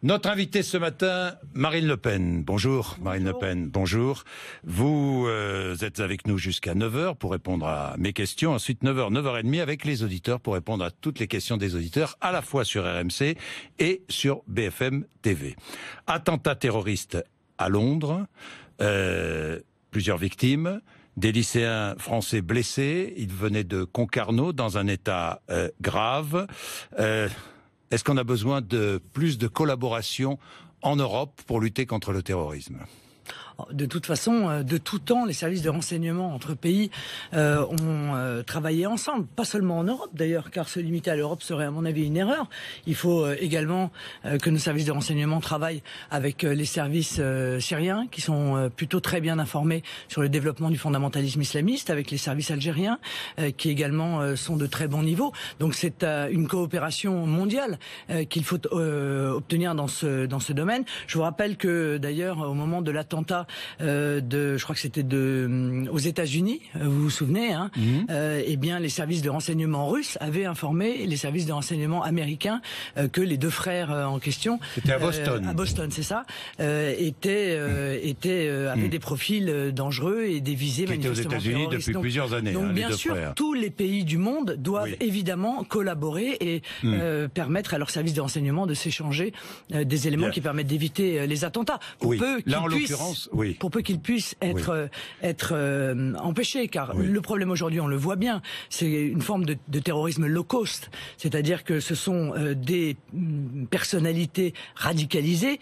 Notre invité ce matin, Marine Le Pen. Bonjour, Marine Le Pen. Bonjour. Vous êtes avec nous jusqu'à 9h pour répondre à mes questions. Ensuite, 9h, 9h30 avec les auditeurs pour répondre à toutes les questions des auditeurs, à la fois sur RMC et sur BFM TV. Attentat terroriste à Londres, plusieurs victimes, des lycéens français blessés. Ils venaient de Concarneau dans un état grave. Est-ce qu'on a besoin de plus de collaboration en Europe pour lutter contre le terrorisme ? De toute façon, de tout temps, les services de renseignement entre pays ont travaillé ensemble, pas seulement en Europe d'ailleurs, car se limiter à l'Europe serait à mon avis une erreur. Il faut également que nos services de renseignement travaillent avec les services syriens, qui sont plutôt très bien informés sur le développement du fondamentalisme islamiste, avec les services algériens, qui également sont de très bon niveau. Donc c'est une coopération mondiale qu'il faut obtenir dans ce domaine. Je vous rappelle que d'ailleurs, au moment de l'attentat je crois que c'était aux États-Unis, vous vous souvenez, hein, eh bien les services de renseignement russes avaient informé les services de renseignement américains que les deux frères en question, c'était à Boston. À Boston, c'est ça, avaient des profils dangereux et des visées manifestement terroristes. Qui étaient aux États-Unis depuis plusieurs années. Donc les bien deux sûr, frères. tous les pays du monde doivent évidemment collaborer et permettre à leurs services de renseignement de s'échanger des éléments qui permettent d'éviter les attentats. Pour peu qu'ils puissent être empêchés, car le problème aujourd'hui, on le voit bien, c'est une forme de terrorisme low cost, c'est-à-dire que ce sont des personnalités radicalisées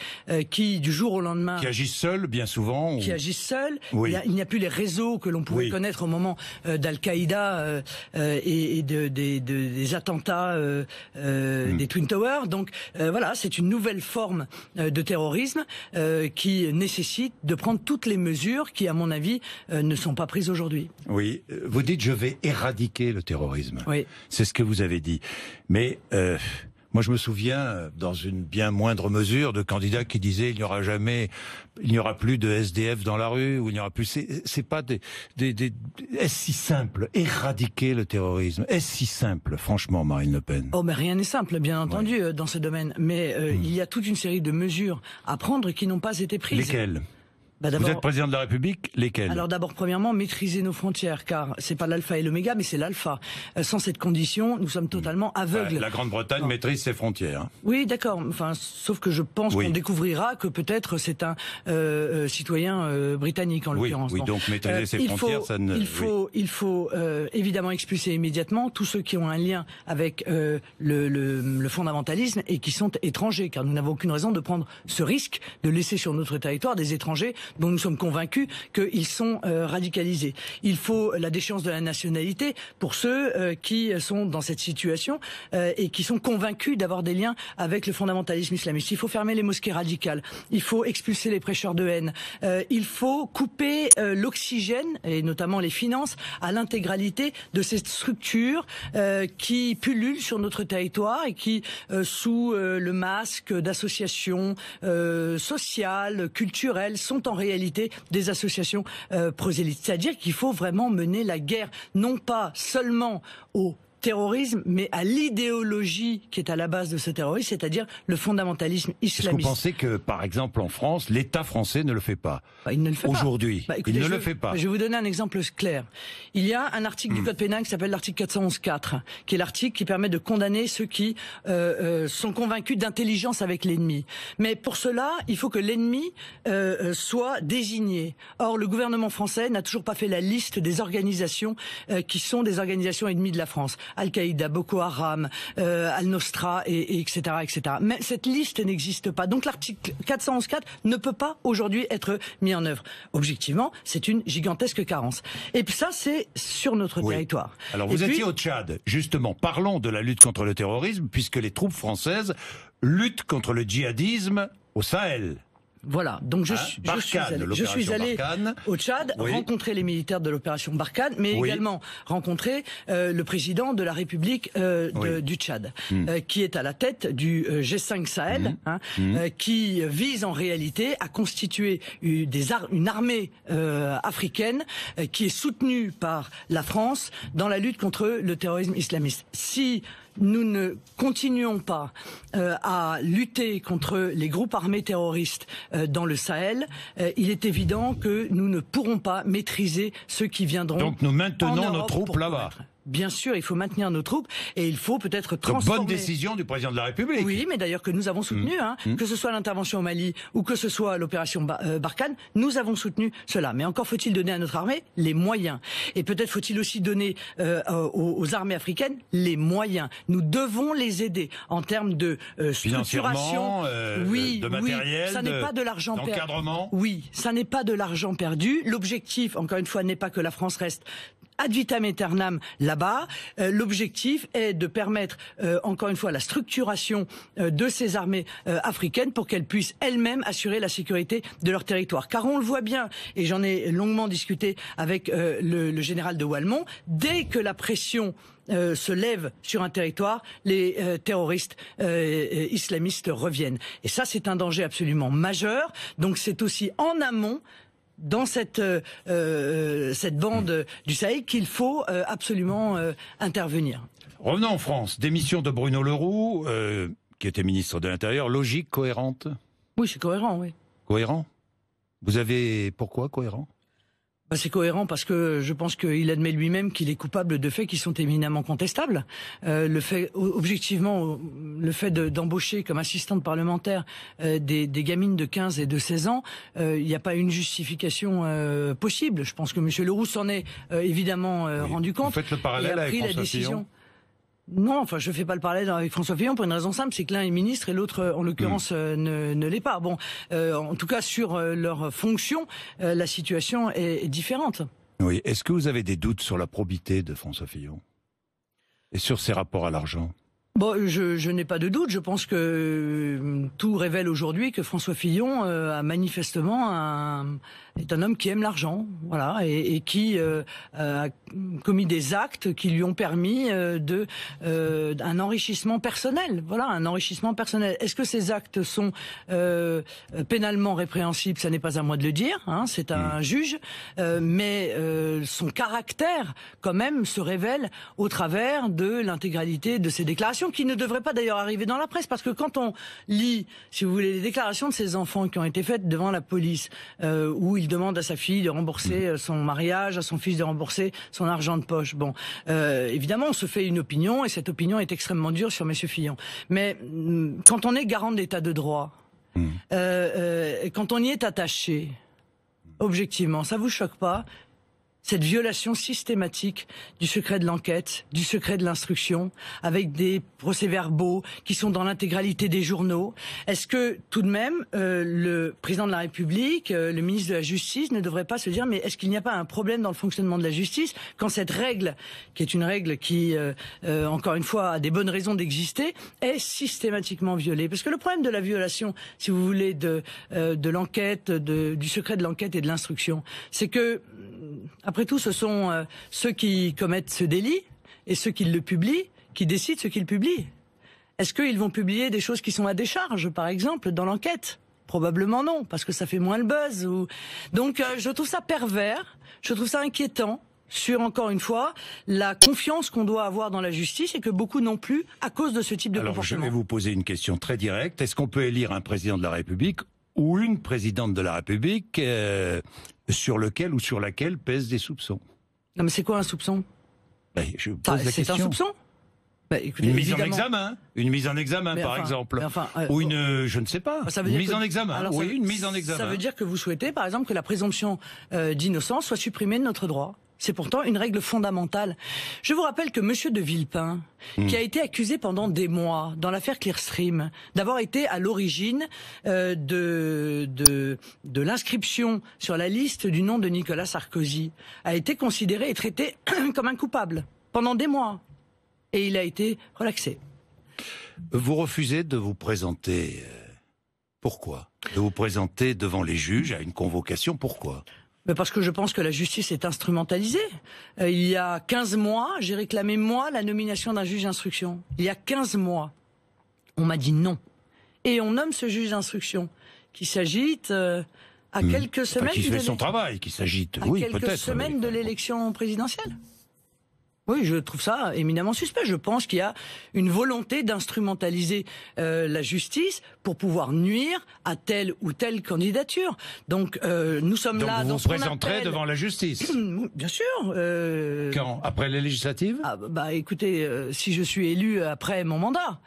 qui, du jour au lendemain... Qui agissent seules, bien souvent. Qui agissent seules. Il n'y a plus les réseaux que l'on pouvait connaître au moment d'Al-Qaïda et des attentats des Twin Towers. Donc voilà, c'est une nouvelle forme de terrorisme qui nécessite de prendre toutes les mesures qui, à mon avis, ne sont pas prises aujourd'hui. Oui, vous dites « je vais éradiquer le terrorisme ». Oui. C'est ce que vous avez dit. Mais moi, je me souviens, dans une bien moindre mesure, de candidats qui disaient il n'y aura plus de SDF dans la rue, ou il n'y aura plus. C'est pas est-ce si simple, éradiquer le terrorisme? Est-ce si simple, franchement, Marine Le Pen? Oh, mais rien n'est simple, bien entendu, dans ce domaine. Mais il y a toute une série de mesures à prendre qui n'ont pas été prises. Lesquelles? Vous êtes président de la République, lesquels? Alors d'abord, premièrement, maîtriser nos frontières, car c'est pas l'alpha et l'oméga, mais c'est l'alpha. Sans cette condition, nous sommes totalement aveugles. La Grande-Bretagne maîtrise ses frontières. Oui, d'accord. Enfin, sauf que je pense qu'on découvrira que peut-être c'est un citoyen britannique en l'occurrence. Oui, donc maîtriser ses frontières, ça ne... Il faut évidemment expulser immédiatement tous ceux qui ont un lien avec le fondamentalisme et qui sont étrangers, car nous n'avons aucune raison de prendre ce risque de laisser sur notre territoire des étrangers dont nous sommes convaincus qu'ils sont radicalisés. Il faut la déchéance de la nationalité pour ceux qui sont dans cette situation et qui sont convaincus d'avoir des liens avec le fondamentalisme islamiste. Il faut fermer les mosquées radicales. Il faut expulser les prêcheurs de haine. Il faut couper l'oxygène et notamment les finances à l'intégralité de ces structures qui pullulent sur notre territoire et qui, sous le masque d'associations sociales, culturelles, sont en réalité des associations prosélytes. C'est-à-dire qu'il faut vraiment mener la guerre, non pas seulement au terrorisme, mais à l'idéologie qui est à la base de ce terrorisme, c'est-à-dire le fondamentalisme islamiste. Est-ce que vous pensez que, par exemple, en France, l'État français ne le fait pas? Il ne le fait pas. Aujourd'hui, il ne le fait pas. Je vais vous donner un exemple clair. Il y a un article du Code pénal qui s'appelle l'article 411-4, qui est l'article qui permet de condamner ceux qui sont convaincus d'intelligence avec l'ennemi. Mais pour cela, il faut que l'ennemi soit désigné. Or, le gouvernement français n'a toujours pas fait la liste des organisations qui sont des organisations ennemies de la France. Al-Qaïda, Boko Haram, Al-Nosra, et etc., etc. Mais cette liste n'existe pas. Donc l'article 411-4 ne peut pas aujourd'hui être mis en œuvre. Objectivement, c'est une gigantesque carence. Et puis ça, c'est sur notre territoire. Alors vous étiez au Tchad, justement. Parlons de la lutte contre le terrorisme, puisque les troupes françaises luttent contre le djihadisme au Sahel. Voilà, donc je suis allé au Tchad, rencontrer les militaires de l'opération Barkhane, mais également rencontrer le président de la République du Tchad, qui est à la tête du G5 Sahel, qui vise en réalité à constituer une armée africaine qui est soutenue par la France dans la lutte contre le terrorisme islamiste. Si nous ne continuons pas à lutter contre les groupes armés terroristes dans le Sahel, il est évident que nous ne pourrons pas maîtriser ceux qui viendront. Donc nous maintenons nos troupes là-bas. Bien sûr, il faut maintenir nos troupes et il faut peut-être transformer... Bonne décision du président de la République. Oui, mais d'ailleurs que nous avons soutenu, que ce soit l'intervention au Mali ou que ce soit l'opération Barkhane, nous avons soutenu cela. Mais encore faut-il donner à notre armée les moyens. Et peut-être faut-il aussi donner aux armées africaines les moyens. Nous devons les aider en termes de structuration, de matériel, ça n'est pas de l'argent d'encadrement. Oui, ça n'est pas de l'argent perdu. L'objectif, encore une fois, n'est pas que la France reste ad vitam aeternam là-bas. L'objectif est de permettre, encore une fois, la structuration de ces armées africaines pour qu'elles puissent elles-mêmes assurer la sécurité de leur territoire. Car on le voit bien, et j'en ai longuement discuté avec le général de Walmont, dès que la pression se lève sur un territoire, les terroristes islamistes reviennent. Et ça, c'est un danger absolument majeur. Donc c'est aussi en amont dans cette bande du Sahel qu'il faut absolument intervenir. Revenons en France. Démission de Bruno Le Roux, qui était ministre de l'Intérieur. Logique, cohérente? Oui, c'est cohérent, oui. Cohérent? Pourquoi cohérent? C'est cohérent parce que je pense qu'il admet lui-même qu'il est coupable de faits qui sont éminemment contestables. Objectivement, le fait d'embaucher comme assistante parlementaire des gamines de 15 et de 16 ans, il n'y a pas une justification possible. Je pense que M. Leroux s'en est évidemment rendu compte. Vous faites le parallèle avec François Fillon ? Non, enfin, je fais pas le parallèle avec François Fillon pour une raison simple, c'est que l'un est ministre et l'autre, en l'occurrence, ne l'est pas. Bon, en tout cas, sur leur fonction, la situation est différente. Oui. Est-ce que vous avez des doutes sur la probité de François Fillon et sur ses rapports à l'argent? Bon, je n'ai pas de doute. Je pense que tout révèle aujourd'hui que François Fillon a manifestement est un homme qui aime l'argent, voilà, et qui a commis des actes qui lui ont permis un enrichissement personnel. Voilà, un enrichissement personnel. Est-ce que ces actes sont pénalement répréhensibles? Ça n'est pas à moi de le dire. C'est un juge, mais son caractère, quand même, se révèle au travers de l'intégralité de ses déclarations, qui ne devraient pas d'ailleurs arriver dans la presse, parce que quand on lit, si vous voulez, les déclarations de ces enfants qui ont été faites devant la police, où il demande à sa fille de rembourser son mariage, à son fils de rembourser son argent de poche. Bon, évidemment, on se fait une opinion, et cette opinion est extrêmement dure sur M. Fillon. Mais quand on est garant de l'état de droit, quand on y est attaché, objectivement, ça vous choque pas cette violation systématique du secret de l'enquête, du secret de l'instruction, avec des procès-verbaux qui sont dans l'intégralité des journaux? Est-ce que, tout de même, le président de la République, le ministre de la Justice ne devrait pas se dire, mais est-ce qu'il n'y a pas un problème dans le fonctionnement de la justice quand cette règle, qui est une règle qui, encore une fois, a des bonnes raisons d'exister, est systématiquement violée? Parce que le problème de la violation, si vous voulez, de l'enquête, du secret de l'enquête et de l'instruction, c'est que, après tout, ce sont ceux qui commettent ce délit et ceux qui le publient qui décident ce qu'ils publient. Est-ce qu'ils vont publier des choses qui sont à décharge, par exemple, dans l'enquête? Probablement non, parce que ça fait moins le buzz. Donc je trouve ça pervers, je trouve ça inquiétant sur, encore une fois, la confiance qu'on doit avoir dans la justice et que beaucoup n'ont plus à cause de ce type de comportement. Je vais vous poser une question très directe. Est-ce qu'on peut élire un président de la République ou une présidente de la République sur lequel ou sur laquelle pèsent des soupçons? Non, mais c'est quoi un soupçon? Je pose la question. C'est un soupçon? Écoutez, une mise en examen, par exemple, ou je ne sais pas, une mise en examen. Alors, oui, une mise en examen. Ça veut dire que vous souhaitez, par exemple, que la présomption d'innocence soit supprimée de notre droit. C'est pourtant une règle fondamentale. Je vous rappelle que Monsieur de Villepin, qui a été accusé pendant des mois dans l'affaire Clearstream, d'avoir été à l'origine de l'inscription sur la liste du nom de Nicolas Sarkozy, a été considéré et traité comme un coupable pendant des mois. Et il a été relaxé. Vous refusez de vous présenter. Pourquoi? De vous présenter devant les juges à une convocation, pourquoi? Mais parce que je pense que la justice est instrumentalisée. Il y a 15 mois, j'ai réclamé, moi, la nomination d'un juge d'instruction. Il y a 15 mois. On m'a dit non. Et on nomme ce juge d'instruction qui s'agite à quelques semaines... Qui fait son travail, qui s'agite, oui, peut-être. À quelques semaines de l'élection présidentielle. Oui, je trouve ça éminemment suspect. Je pense qu'il y a une volonté d'instrumentaliser la justice pour pouvoir nuire à telle ou telle candidature. Donc nous sommes Donc là vous dans vous ce qu'on présenterez appelle... devant la justice. Bien sûr. Quand? Après les législatives? Écoutez, si je suis élu après mon mandat.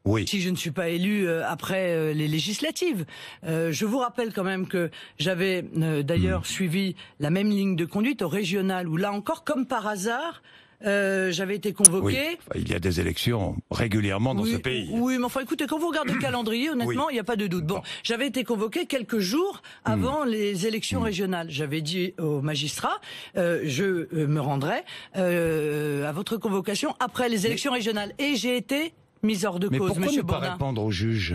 Oui. Si je ne suis pas élu après les législatives. Je vous rappelle quand même que j'avais d'ailleurs suivi la même ligne de conduite au régional, où là encore, comme par hasard, j'avais été convoqué. Oui. Enfin, il y a des élections régulièrement dans ce pays. Oui, mais enfin, écoutez, quand vous regardez le calendrier, honnêtement, il n'y a pas de doute. Bon, j'avais été convoqué quelques jours avant les élections régionales. J'avais dit au magistrat, je me rendrai à votre convocation après les élections régionales. Et j'ai été mise hors de cause, pourquoi Monsieur ne pas Bourdin. répondre au juge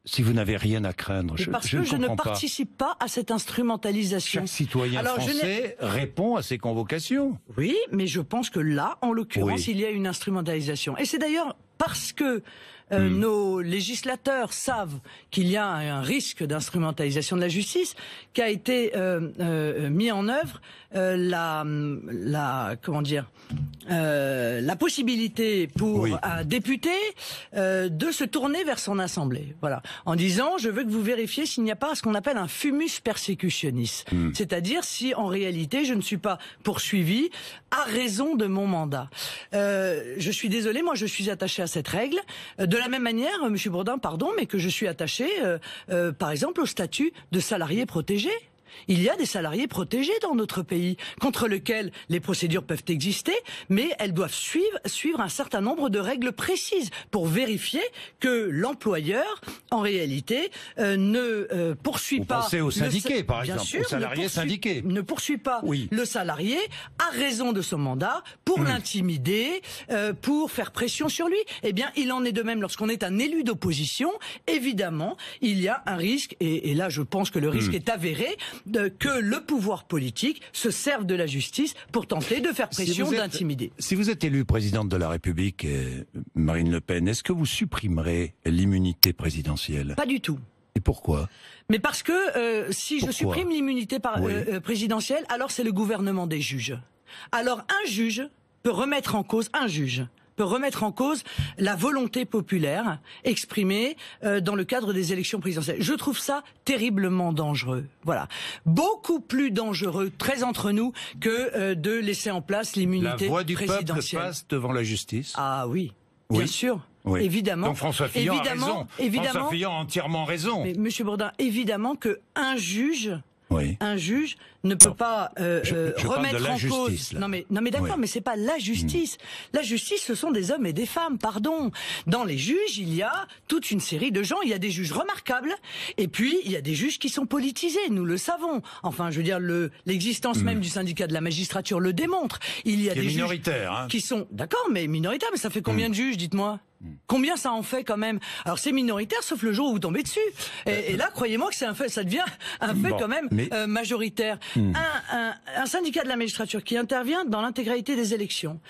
si vous n'avez rien à craindre? Parce que je ne comprends pas. participe pas à cette instrumentalisation. Chaque citoyen français répond à ces convocations. Oui, mais je pense que là, en l'occurrence, il y a une instrumentalisation. Et c'est d'ailleurs parce que nos législateurs savent qu'il y a un risque d'instrumentalisation de la justice qu'a été mis en œuvre la possibilité pour un député de se tourner vers son assemblée, voilà, en disant je veux que vous vérifiez s'il n'y a pas ce qu'on appelle un fumus persecutionis, c'est-à-dire si en réalité je ne suis pas poursuivi à raison de mon mandat. Je suis désolé, moi je suis attaché à cette règle, de la même manière, Monsieur Bourdin, pardon, mais que je suis attaché, par exemple, au statut de salarié protégé. Il y a des salariés protégés dans notre pays, contre lesquels les procédures peuvent exister, mais elles doivent suivre un certain nombre de règles précises pour vérifier que l'employeur, en réalité, ne poursuit pas... Vous pensez aux syndiqués, par exemple, sûr, aux salariés syndiqués. Ne poursuit pas le salarié à raison de son mandat pour l'intimider, pour faire pression sur lui. Eh bien, il en est de même lorsqu'on est un élu d'opposition. Évidemment, il y a un risque, et là je pense que le risque est avéré, que le pouvoir politique se serve de la justice pour tenter de faire pression, d'intimider. Si vous êtes élue présidente de la République, Marine Le Pen, est-ce que vous supprimerez l'immunité présidentielle? Pas du tout. Et pourquoi? Mais parce que si je supprime l'immunité présidentielle, alors c'est le gouvernement des juges. Alors un juge peut remettre en cause, la volonté populaire exprimée dans le cadre des élections présidentielles. Je trouve ça terriblement dangereux. Voilà. Beaucoup plus dangereux, très entre nous, que de laisser en place l'immunité présidentielle. La voix du peuple passe devant la justice? Ah oui, bien sûr. Oui. Évidemment. Donc François Fillon a raison. François Fillon a entièrement raison. Mais Monsieur Bourdin, évidemment que un juge ne peut pas remettre en cause. Non mais d'accord, mais c'est pas la justice. La justice, ce sont des hommes et des femmes, pardon. Dans les juges, il y a toute une série de gens. Il y a des juges remarquables, et puis il y a des juges qui sont politisés. Nous le savons. Enfin, je veux dire, l'existence même du syndicat de la magistrature le démontre. Il y a des juges qui sont d'accord, mais minoritaires. Mais ça fait combien de juges, dites-moi? Combien ça en fait quand même? Alors c'est minoritaire sauf le jour où vous tombez dessus. Et là, croyez-moi que c'est un fait, ça devient un fait quand même majoritaire. Un syndicat de la magistrature qui intervient dans l'intégralité des élections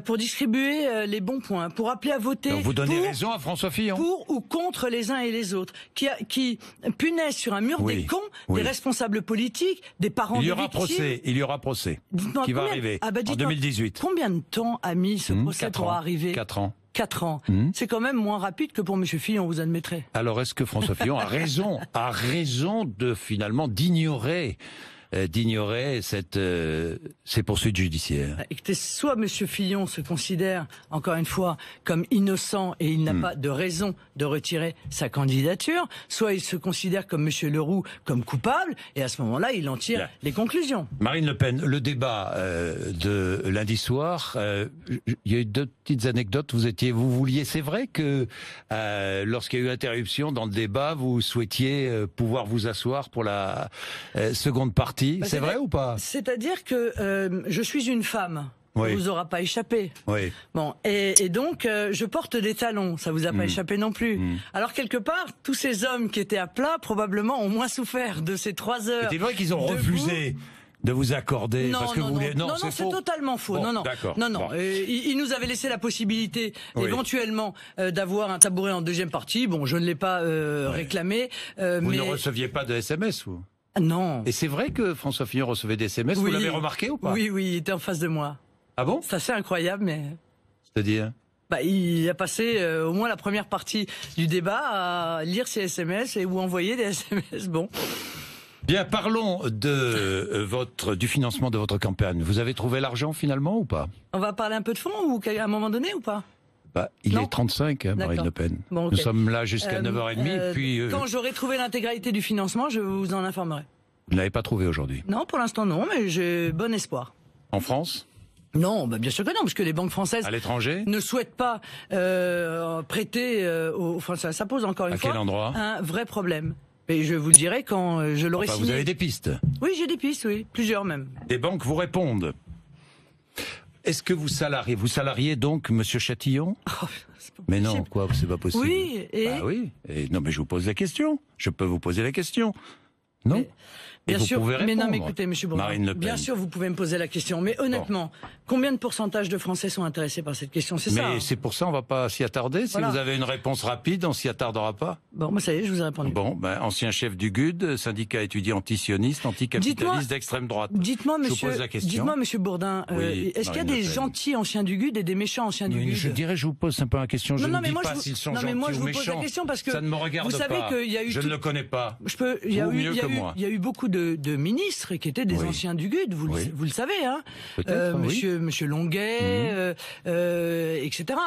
pour distribuer les bons points, pour appeler à voter. Donc vous donnez raison à François Fillon. Pour ou contre les uns et les autres, qui punaise sur un mur des cons, des responsables politiques, des parents de victimes. Il y aura procès qui va arriver en 2018. Combien de temps a mis ce procès pour arriver? 4 ans. 4 ans. C'est quand même moins rapide que pour M. Fillon, vous admettrez. Alors est-ce que François Fillon a raison de finalement d'ignorer ces poursuites judiciaires? Écoutez, soit M. Fillon se considère, encore une fois, comme innocent et il n'a pas de raison de retirer sa candidature, soit il se considère comme M. Leroux comme coupable, et à ce moment-là, il en tire les conclusions. Marine Le Pen, le débat de lundi soir, il y a eu 2 petites anecdotes. Vous vouliez, c'est vrai que lorsqu'il y a eu interruption dans le débat, vous souhaitiez pouvoir vous asseoir pour la seconde partie. C'est vrai ou pas? C'est-à-dire que je suis une femme. Ça vous aura pas échappé. Oui. Bon, et donc je porte des talons, ça vous a pas échappé non plus. Alors quelque part, tous ces hommes qui étaient à plat probablement ont moins souffert de ces 3 heures. C'est vrai qu'ils ont refusé de vous accorder parce que vous voulez... Non, c'est totalement faux. Bon, non. Il nous avait laissé la possibilité éventuellement d'avoir un tabouret en deuxième partie. Bon, je ne l'ai pas réclamé. Vous ne receviez pas de SMS, vous? Non. Et c'est vrai que François Fillon recevait des SMS, vous l'avez remarqué ou pas? Oui, il était en face de moi. Ah bon? C'est assez incroyable, mais... C'est-à-dire? Il a passé au moins la première partie du débat à lire ses SMS ou envoyer des SMS. Bon. Bien, parlons du financement de votre campagne. Vous avez trouvé l'argent finalement ou pas? On va parler un peu de fond ou à un moment donné ou pas? Il Non. est 35, Marine Le Pen. Bon, okay. Nous sommes là jusqu'à 9h30. Puis, quand j'aurai trouvé l'intégralité du financement, je vous en informerai. Vous ne l'avez pas trouvé aujourd'hui? Non, pour l'instant non, mais j'ai bon espoir. En France? Non, bien sûr que non, parce que les banques françaises à l'étranger ne souhaitent pas prêter aux Français. Ça pose encore une fois quel endroit un vrai problème. Et je vous le dirai quand je l'aurai signé. Vous avez des pistes? Oui, j'ai des pistes, oui, plusieurs même. Des banques vous répondent. Est-ce que vous salariez donc Monsieur Chatillon? Mais non, quoi, c'est pas possible. Oui, oui. Non, mais je vous pose la question. Je peux vous poser la question. Non? Bien sûr, mais non, mais répondre. écoutez, Monsieur Bourdin, Marine Le Pen. bien sûr, vous pouvez me poser la question, mais honnêtement, combien de pourcentage de Français sont intéressés par cette question? C'est ça. Mais c'est pour ça, on va pas s'y attarder. Si Voilà. vous avez une réponse rapide, on s'y attardera pas. Bon, ça y est, je vous ai répondu. Bon, ancien chef du GUD, syndicat étudiant anti-sioniste, anticapitaliste d'extrême droite. Dites-moi, Monsieur Bourdin, Oui, est-ce qu'il y a des gentils anciens du GUD et des méchants anciens du GUD? Je vous pose simplement la question. Je ne dis pas s'ils sont gentils ou je vous pose méchants. la question parce que ça ne me regarde vous savez pas. qu'il y a eu je ne le connais pas. Il y a eu beaucoup de ministres qui étaient des anciens du GUD, vous le savez, hein. Monsieur Longuet, etc.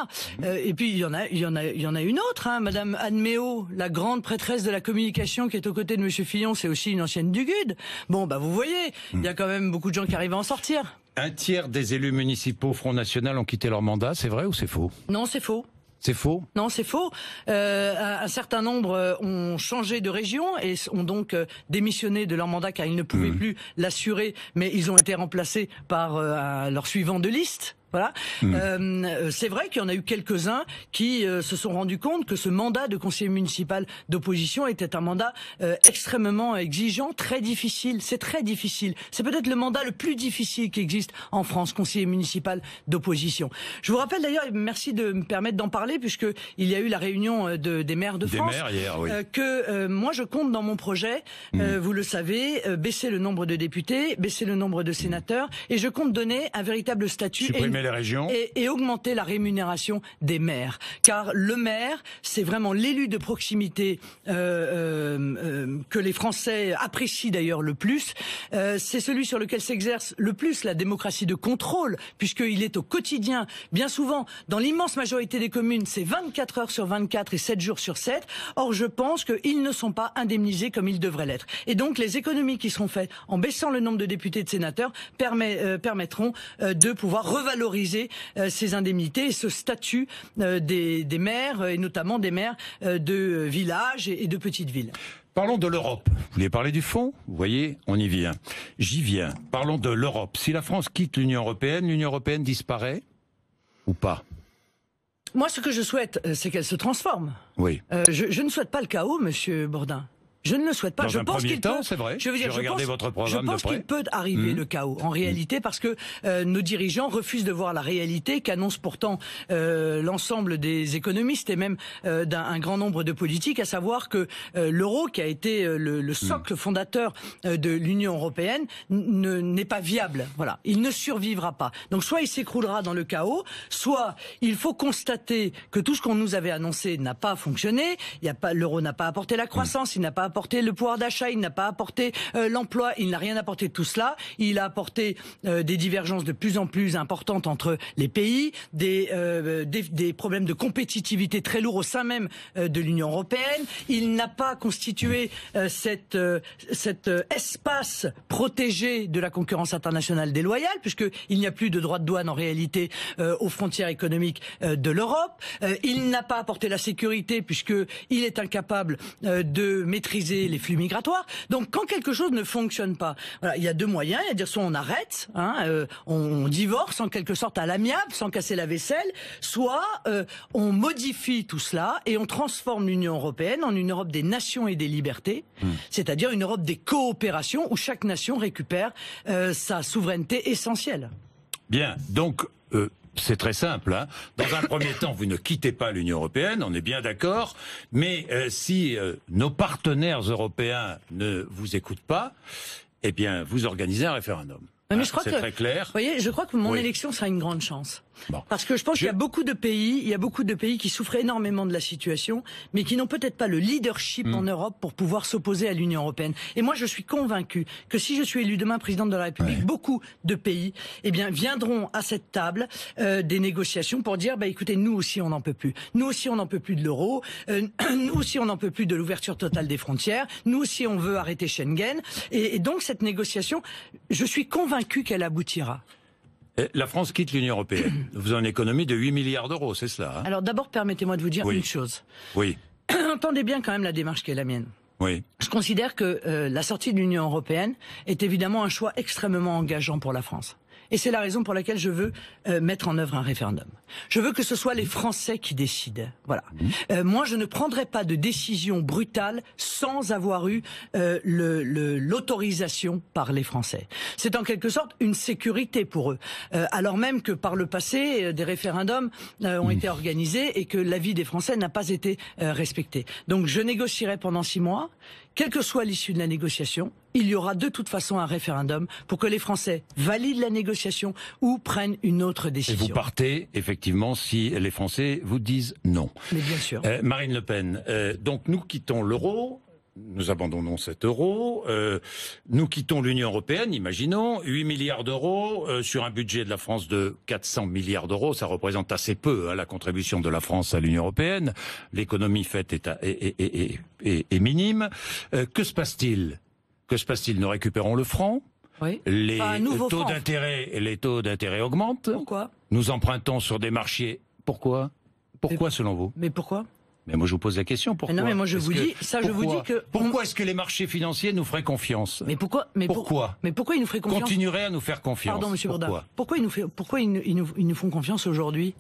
Et puis il y en a une autre, hein, Madame Anne Méot, la grande prêtresse de la communication qui est aux côtés de Monsieur Fillon, c'est aussi une ancienne du GUD. Bon, vous voyez, il y a quand même beaucoup de gens qui arrivent à en sortir. Un tiers des élus municipaux Front National ont quitté leur mandat, c'est vrai ou c'est faux? Non, c'est faux. C'est faux? Non, c'est faux. Un certain nombre ont changé de région et ont donc démissionné de leur mandat car ils ne pouvaient plus l'assurer, mais ils ont été remplacés par leur suivant de liste. Voilà. C'est vrai qu'il y en a eu quelques-uns qui se sont rendus compte que ce mandat de conseiller municipal d'opposition était un mandat extrêmement exigeant, très difficile. C'est très difficile. C'est peut-être le mandat le plus difficile qui existe en France, conseiller municipal d'opposition. Je vous rappelle d'ailleurs, merci de me permettre d'en parler, puisque il y a eu la réunion des maires de France. Des maires hier, oui. Que moi je compte dans mon projet, vous le savez, baisser le nombre de députés, baisser le nombre de sénateurs, et je compte donner un véritable statut. Les régions. Et augmenter la rémunération des maires. Car le maire, c'est vraiment l'élu de proximité que les Français apprécient d'ailleurs le plus. C'est celui sur lequel s'exerce le plus la démocratie de contrôle, puisqu'il est au quotidien. Bien souvent, dans l'immense majorité des communes, c'est 24 heures sur 24 et 7 jours sur 7. Or, je pense qu'ils ne sont pas indemnisés comme ils devraient l'être. Et donc, les économies qui seront faites en baissant le nombre de députés et de sénateurs permettront de pouvoir revaloriser ces indemnités et ce statut des maires, et notamment des maires de villages et de petites villes. Parlons de l'Europe. Vous vouliez parler du fond? Vous voyez, on y vient. J'y viens. Parlons de l'Europe. Si la France quitte l'Union européenne disparaît ou pas? Moi, ce que je souhaite, c'est qu'elle se transforme. Oui. Je ne souhaite pas le chaos, Monsieur Bourdin. Je ne le souhaite pas. Dans je un pense premier qu'il temps, peut. c'est vrai. Je veux dire, je pense qu'il peut arriver le chaos en réalité, parce que nos dirigeants refusent de voir la réalité qu'annonce pourtant l'ensemble des économistes et même d'un grand nombre de politiques, à savoir que l'euro, qui a été le socle fondateur de l'Union européenne, n'est pas viable. Voilà, il ne survivra pas. Donc soit il s'écroulera dans le chaos, soit il faut constater que tout ce qu'on nous avait annoncé n'a pas fonctionné. L'euro n'a pas apporté la croissance, il n'a pas apporté le pouvoir d'achat, il n'a pas apporté l'emploi, il n'a rien apporté de tout cela. Il a apporté des divergences de plus en plus importantes entre les pays, des problèmes de compétitivité très lourds au sein même de l'Union européenne. Il n'a pas constitué cet espace protégé de la concurrence internationale déloyale, puisqu'il n'y a plus de droits de douane en réalité aux frontières économiques de l'Europe. Il n'a pas apporté la sécurité, puisqu'il est incapable de maîtriser les flux migratoires. Donc quand quelque chose ne fonctionne pas, voilà, il y a deux moyens, il y a de dire soit on arrête, on divorce en quelque sorte à l'amiable, sans casser la vaisselle, soit on modifie tout cela et on transforme l'Union européenne en une Europe des nations et des libertés, c'est-à-dire une Europe des coopérations où chaque nation récupère sa souveraineté essentielle. Bien, donc c'est très simple. Hein. Dans un premier temps, vous ne quittez pas l'Union européenne, on est bien d'accord. Mais si nos partenaires européens ne vous écoutent pas, eh bien, vous organisez un référendum. Mais je crois c'est très clair. Vous voyez, je crois que mon Oui. élection sera une grande chance. Bon. Parce que je pense qu'il y a beaucoup de pays, qui souffrent énormément de la situation, mais qui n'ont peut-être pas le leadership en Europe pour pouvoir s'opposer à l'Union européenne. Et moi, je suis convaincu que si je suis élu demain président de la République, beaucoup de pays, eh bien, viendront à cette table des négociations pour dire, bah, écoutez, nous aussi, on n'en peut plus. Nous aussi, on n'en peut plus de l'euro. Nous aussi, on n'en peut plus de l'ouverture totale des frontières. Nous aussi, on veut arrêter Schengen. Et donc, cette négociation, je suis convaincu qu'elle aboutira. La France quitte l'Union européenne. Vous avez une économie de 8 milliards d'euros, c'est cela, hein? Alors d'abord, permettez-moi de vous dire Oui. une chose. Oui, Entendez bien quand même la démarche qui est la mienne. oui. Je considère que la sortie de l'Union européenne est évidemment un choix extrêmement engageant pour la France. Et c'est la raison pour laquelle je veux mettre en œuvre un référendum. Je veux que ce soit les Français qui décident. Voilà. Moi, je ne prendrai pas de décision brutale sans avoir eu l'autorisation par les Français. C'est en quelque sorte une sécurité pour eux. Alors même que par le passé, des référendums ont été organisés et que l'avis des Français n'a pas été respecté. Donc je négocierai pendant 6 mois. Quelle que soit l'issue de la négociation, il y aura de toute façon un référendum pour que les Français valident la négociation ou prennent une autre Et décision. vous partez, effectivement, si les Français vous disent non. Mais bien sûr. Marine Le Pen, donc nous quittons l'euro, nous abandonnons cet euro, nous quittons l'Union européenne, imaginons, 8 milliards d'euros sur un budget de la France de 400 milliards d'euros, ça représente assez peu la contribution de la France à l'Union européenne, l'économie faite est minime. Que se passe-t-il? Que se passe-t-il? Nous récupérons le franc, Oui. les Enfin, un nouveau taux franc. d'intérêt augmentent, Pourquoi? nous empruntons sur des marchés. Pourquoi? Pourquoi selon vous? Mais pourquoi? Mais moi je vous pose la question, pourquoi? Non, mais moi je Est-ce vous que- dis, ça je vous pourquoi dis que... Pourquoi est-ce que les marchés financiers nous feraient confiance? Mais pourquoi? Pourquoi? Mais pourquoi ils nous feraient confiance? Continueraient à nous faire confiance? Pardon, Monsieur Pourquoi? Bourdin. Pourquoi ils nous font confiance aujourd'hui?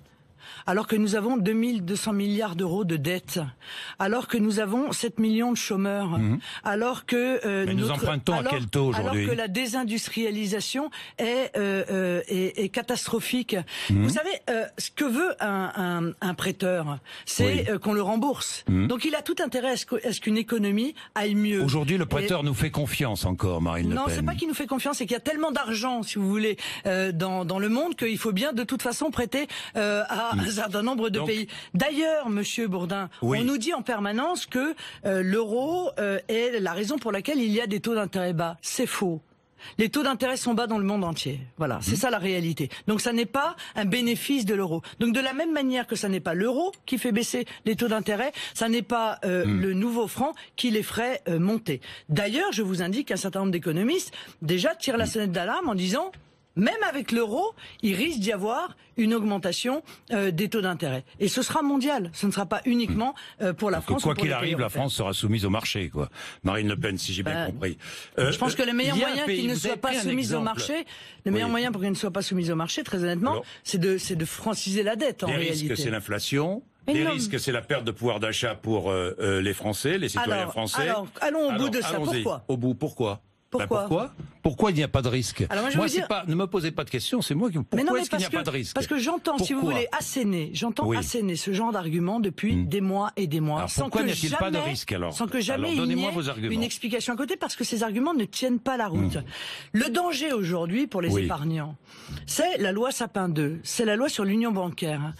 Alors que nous avons 2200 milliards d'euros de dettes, alors que nous avons 7 millions de chômeurs, alors que Mais nous empruntons à quel taux aujourd'hui? Alors que la désindustrialisation est catastrophique. Vous savez, ce que veut un prêteur, c'est qu'on le rembourse. Donc il a tout intérêt à ce qu'une économie aille mieux. Aujourd'hui, le prêteur nous fait confiance encore, Marine Le Non, Pen. c'est pas qu'il nous fait confiance, c'est qu'il y a tellement d'argent, si vous voulez, dans le monde qu'il faut bien de toute façon prêter à un certain nombre de pays. D'ailleurs, Monsieur Bourdin, Oui. on nous dit en permanence que l'euro est la raison pour laquelle il y a des taux d'intérêt bas. C'est faux. Les taux d'intérêt sont bas dans le monde entier. Voilà, c'est ça la réalité. Donc ça n'est pas un bénéfice de l'euro. Donc de la même manière que ça n'est pas l'euro qui fait baisser les taux d'intérêt, ça n'est pas le nouveau franc qui les ferait monter. D'ailleurs, je vous indique qu'un certain nombre d'économistes déjà tirent la sonnette d'alarme en disant même avec l'euro, il risque d'y avoir une augmentation des taux d'intérêt. Et ce sera mondial. Ce ne sera pas uniquement pour la France. Quoi ou pour qu'il les arrive, pays la européens. France sera soumise au marché, quoi. Marine LePen, si j'ai bien compris. Je pense que le meilleur il y a un moyen pays- qu'il ne vous soit avez pas pris un soumise au exemple. marché, le meilleur moyen pour qu'elle ne soit pas soumise au marché, très honnêtement, Alors, c'est de franciser la dette en Les réalité. risques, c'est l'inflation. Mais Les non. risques, c'est la perte de pouvoir d'achat pour les Français, les citoyens français. Alors, allons au bout de ça. Allons-y. Pourquoi? Au bout, pourquoi? Pourquoi Pourquoi il n'y a pas de risque? Alors moi, je vais vous c'est dire- pas, ne me posez pas de questions, c'est moi qui. Mais Pourquoi non, mais est-ce qu'il n'y a pas de risque? parce que j'entends, si vous Pourquoi voulez, asséner Oui. ce genre d'arguments depuis des mois et des mois, Alors, sans pourquoi que n'y a-t-il jamais, pas de risque, alors sans que jamais Alors, il n'y donnez-moi ait vos arguments. une explication à côté, parce que ces arguments ne tiennent pas la route. Le danger aujourd'hui pour les Oui. épargnants, c'est la loi Sapin 2, c'est la loi sur l'union bancaire.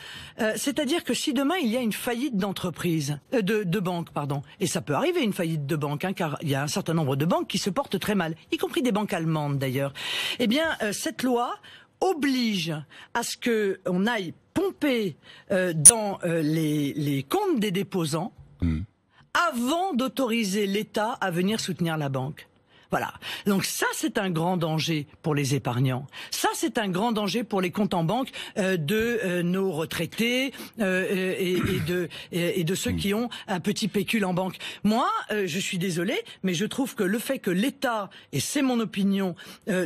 C'est-à-dire que si demain il y a une faillite d'entreprise, de banque, pardon, et ça peut arriver une faillite de banque, car il y a un certain nombre de banques qui se portent très mal, y compris des banques allemandes d'ailleurs. Eh bien, cette loi oblige à ce que on aille pomper dans les comptes des déposants avant d'autoriser l'État à venir soutenir la banque. Voilà. Donc ça, c'est un grand danger pour les épargnants. Ça, c'est un grand danger pour les comptes en banque de nos retraités et de ceux qui ont un petit pécule en banque. Moi, je suis désolé, mais je trouve que le fait que l'État, et c'est mon opinion,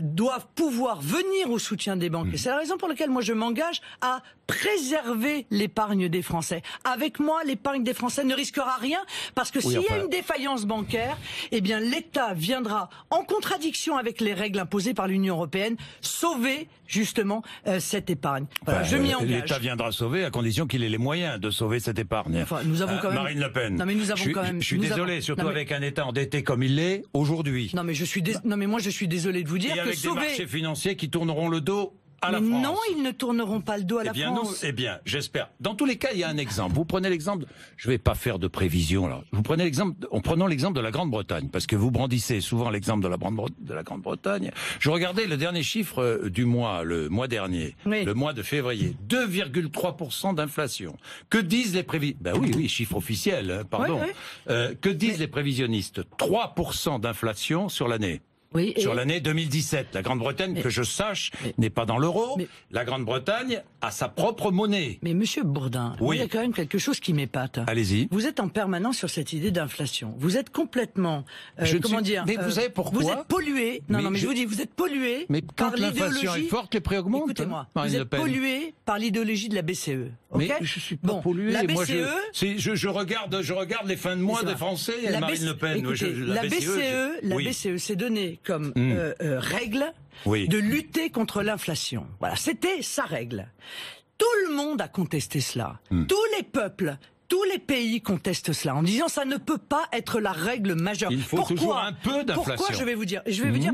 doivent pouvoir venir au soutien des banques, et c'est la raison pour laquelle moi je m'engage à préserver l'épargne des Français. Avec moi, l'épargne des Français ne risquera rien, parce que s'il y a une défaillance bancaire, eh bien l'État viendra en contradiction avec les règles imposées par l'Union européenne, sauver justement cette épargne. Voilà, je m'y engage. L'État viendra sauver à condition qu'il ait les moyens de sauver cette épargne. Enfin, nous avons quand même... Marine Le Pen. Non, mais nous avons quand même... Je suis désolé, surtout avec un État endetté comme il l'est aujourd'hui. Non, mais moi je suis désolé de vous dire et que avec sauver... des marchés financiers qui tourneront le dos à la France. Non, ils ne tourneront pas le dos à la France. Eh bien, j'espère. Dans tous les cas, il y a un exemple. Vous prenez l'exemple, je vais pas faire de prévision là. Vous prenez l'exemple, prenons l'exemple de la Grande-Bretagne, parce que vous brandissez souvent l'exemple de la Grande-Bretagne. Je regardais le dernier chiffre du mois, le mois dernier, oui. Le mois de février, 2,3% d'inflation. Que disent les prévisionnistes? Ben oui, chiffre officiel, hein, pardon. Oui, oui. Que disent les prévisionnistes? 3% d'inflation sur l'année. Oui, sur l'année 2017. La Grande-Bretagne, que je sache, n'est pas dans l'euro. La Grande-Bretagne a sa propre monnaie. Mais Monsieur Bourdin, oui. Il y a quand même quelque chose qui m'épate. Allez-y. Vous êtes en permanence sur cette idée d'inflation. Vous êtes complètement, comment dire... Mais vous savez pourquoi? Vous êtes pollué. Non, mais je vous dis, vous êtes pollué. Mais quand l'inflation est forte, les prix augmentent. Écoutez-moi, vous êtes pollué par l'idéologie de la BCE. Okay, mais je suis pas pollué. La BCE, moi, je regarde les fins de mois des Français. Marine Le Pen. Écoutez, la BCE s'est donnée comme règle de lutter contre l'inflation. Voilà, c'était sa règle. Tout le monde a contesté cela. Tous les peuples, tous les pays contestent cela en disant ça ne peut pas être la règle majeure. Il faut toujours un peu d'inflation. Pourquoi? Je vais vous dire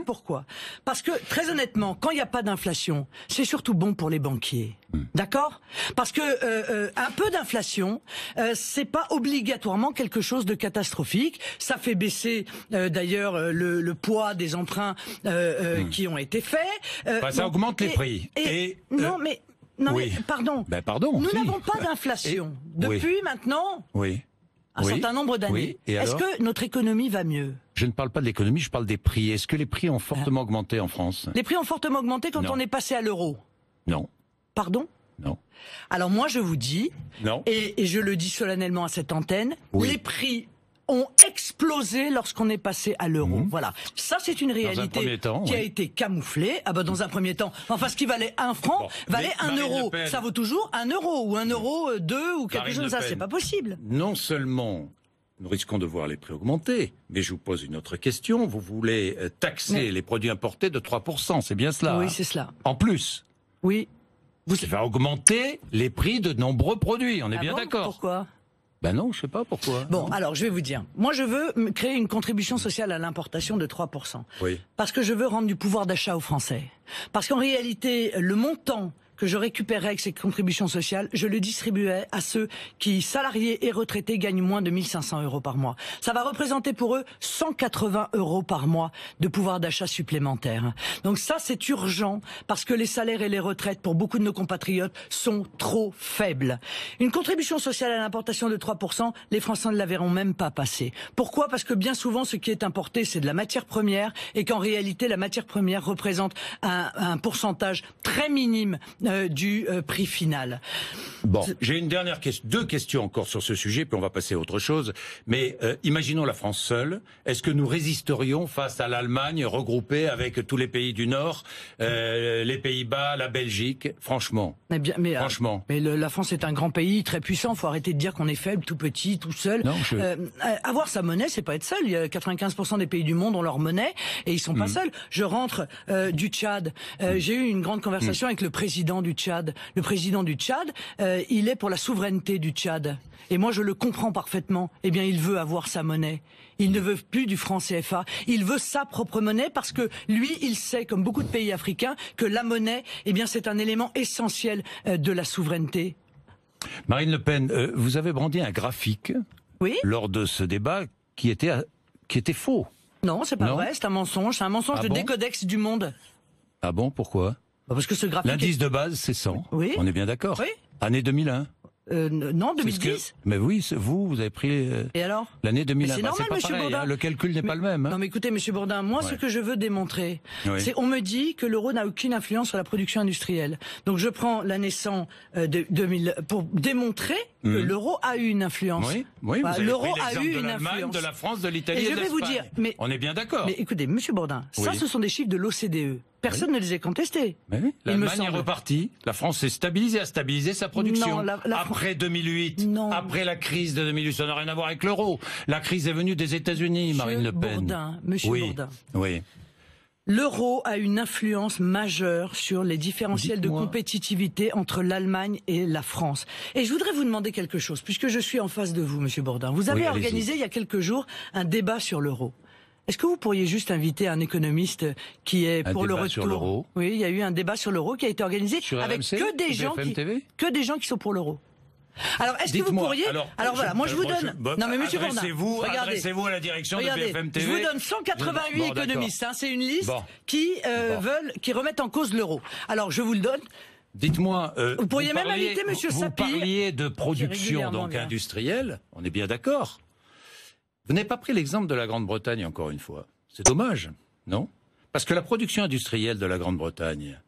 pourquoi. Parce que très honnêtement, quand il n'y a pas d'inflation, c'est surtout bon pour les banquiers. D'accord? Parce que un peu d'inflation, c'est pas obligatoirement quelque chose de catastrophique. Ça fait baisser d'ailleurs le poids des emprunts qui ont été faits. Ça augmente les prix. Non, mais pardon. Nous n'avons pas d'inflation depuis maintenant un certain nombre d'années. Est-ce que notre économie va mieux? Je ne parle pas de l'économie, je parle des prix. Est-ce que les prix ont fortement augmenté en France? Les prix ont fortement augmenté quand on est passé à l'euro. Non. Pardon? Non. Alors moi je vous dis, et je le dis solennellement à cette antenne, les prix ont explosé lorsqu'on est passé à l'euro. Voilà. Ça, c'est une réalité qui a été camouflée. Ah bah, dans un premier temps. Enfin, ce qui valait 1 franc valait 1 euro. Ça vaut toujours 1 euro ou 1 euro 2 ou quelque chose comme ça. C'est pas possible. Non seulement nous risquons de voir les prix augmenter, mais je vous pose une autre question. Vous voulez taxer les produits importés de 3%. C'est bien cela? Oui, c'est cela. En plus? Oui. Ça va augmenter les prix de nombreux produits. On est bien d'accord? Pourquoi? Ben non, je sais pas pourquoi. Bon, alors je vais vous dire. Moi, je veux créer une contribution sociale à l'importation de 3%. Oui. Parce que je veux rendre du pouvoir d'achat aux Français. Parce qu'en réalité, le montant que je récupérais avec ces contributions sociales, je le distribuais à ceux qui, salariés et retraités, gagnent moins de 1 500 € par mois. Ça va représenter pour eux 180 € par mois de pouvoir d'achat supplémentaire. Donc ça, c'est urgent parce que les salaires et les retraites pour beaucoup de nos compatriotes sont trop faibles. Une contribution sociale à l'importation de 3%, les Français ne la verront même pas passer. Pourquoi? Parce que bien souvent, ce qui est importé, c'est de la matière première et qu'en réalité, la matière première représente un pourcentage très minime du prix final. Bon, j'ai une dernière question, 2 questions encore sur ce sujet, puis on va passer à autre chose. Mais imaginons la France seule. Est-ce que nous résisterions face à l'Allemagne regroupée avec tous les pays du Nord, les Pays-Bas, la Belgique? Franchement. Franchement. Mais la France est un grand pays très puissant. Faut arrêter de dire qu'on est faible, tout petit, tout seul. Non, avoir sa monnaie, c'est pas être seul. Il y a 95% des pays du monde ont leur monnaie et ils sont pas seuls. Je rentre du Tchad. J'ai eu une grande conversation avec le président du Tchad. Le président du Tchad, il est pour la souveraineté du Tchad. Et moi, je le comprends parfaitement. Eh bien, il veut avoir sa monnaie. Il ne veut plus du franc CFA. Il veut sa propre monnaie parce que lui, il sait, comme beaucoup de pays africains, que la monnaie, eh bien, c'est un élément essentiel de la souveraineté. Marine Le Pen, vous avez brandi un graphique lors de ce débat qui était faux. Non, c'est pas vrai. C'est un mensonge. C'est un mensonge de Décodex du Monde. Ah bon, pourquoi? Parce que ce graphique. L'indice de base, c'est 100. Oui. On est bien d'accord. Oui. Année 2001. Non, 2010. Mais oui, vous avez pris et alors l'année 2001. C'est normal, pas Monsieur pareil, Bourdin. Hein, le calcul n'est pas le même. Hein. Non, mais écoutez, Monsieur Bourdin, moi, ce que je veux démontrer, c'est on me dit que l'euro n'a aucune influence sur la production industrielle. Donc, je prends l'année 100 de 2000 pour démontrer que l'euro a eu une influence. Oui, l'euro a eu une influence. De la France, de l'Italie et de je vais vous l'Espagne. dire, mais on est bien d'accord. Mais écoutez, Monsieur Bourdin, ça, ce sont des chiffres de l'OCDE. personne ne les a contestés. Mais oui, l'Allemagne est repartie. La France s'est stabilisée, a stabilisé sa production. Non, après 2008, non. après la crise de 2008, ça n'a rien à voir avec l'euro. La crise est venue des États-Unis, Marine Le Pen. Monsieur Bourdin. Oui. L'euro a une influence majeure sur les différentiels de compétitivité entre l'Allemagne et la France. Et je voudrais vous demander quelque chose, puisque je suis en face de vous, Monsieur Bourdin. Vous avez organisé il y a quelques jours un débat sur l'euro. Est-ce que vous pourriez juste inviter un économiste qui est pour le retour sur l'euro? Oui, il y a eu un débat sur l'euro qui a été organisé sur avec RMC, que des gens qui sont pour l'euro. Alors, est-ce que vous pourriez... Alors voilà, moi je vous donne... Non mais Monsieur Bourdin, adressez-vous à la direction de BFM TV. Je vous donne 188 économistes, c'est une liste qui remettent en cause l'euro. Alors je vous le donne. Dites-moi, vous pourriez même inviter Monsieur Sapir. Vous parliez de production donc industrielle, on est bien d'accord. Vous n'avez pas pris l'exemple de la Grande-Bretagne encore une fois. C'est dommage, non? Parce que la production industrielle de la Grande-Bretagne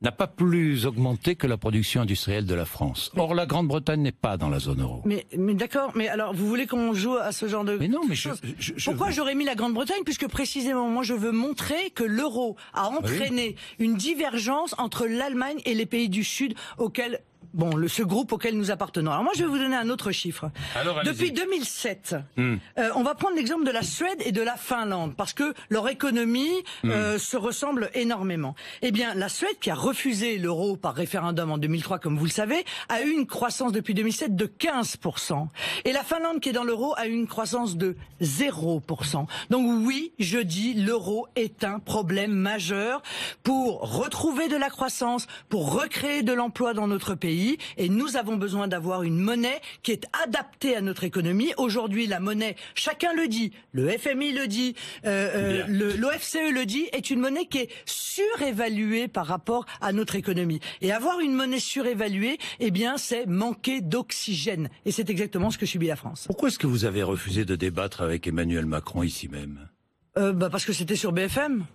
n'a pas plus augmenté que la production industrielle de la France. Or, la Grande-Bretagne n'est pas dans la zone euro. Mais d'accord, mais alors, vous voulez qu'on joue à ce genre de choses? Pourquoi j'aurais mis la Grande-Bretagne? Puisque précisément, moi, je veux montrer que l'euro a entraîné une divergence entre l'Allemagne et les pays du Sud auxquels... ce groupe auquel nous appartenons. Alors moi, je vais vous donner un autre chiffre. Depuis 2007, on va prendre l'exemple de la Suède et de la Finlande, parce que leur économie se ressemble énormément. Eh bien, la Suède, qui a refusé l'euro par référendum en 2003, comme vous le savez, a eu une croissance depuis 2007 de 15%. Et la Finlande, qui est dans l'euro, a eu une croissance de 0%. Donc oui, je dis, l'euro est un problème majeur pour retrouver de la croissance, pour recréer de l'emploi dans notre pays. Et nous avons besoin d'avoir une monnaie qui est adaptée à notre économie. Aujourd'hui, la monnaie, chacun le dit, le FMI le dit, l'OFCE le dit, est une monnaie qui est surévaluée par rapport à notre économie. Et avoir une monnaie surévaluée, eh bien, c'est manquer d'oxygène. Et c'est exactement ce que subit la France. Pourquoi est-ce que vous avez refusé de débattre avec Emmanuel Macron ici même? Parce que c'était sur BFM.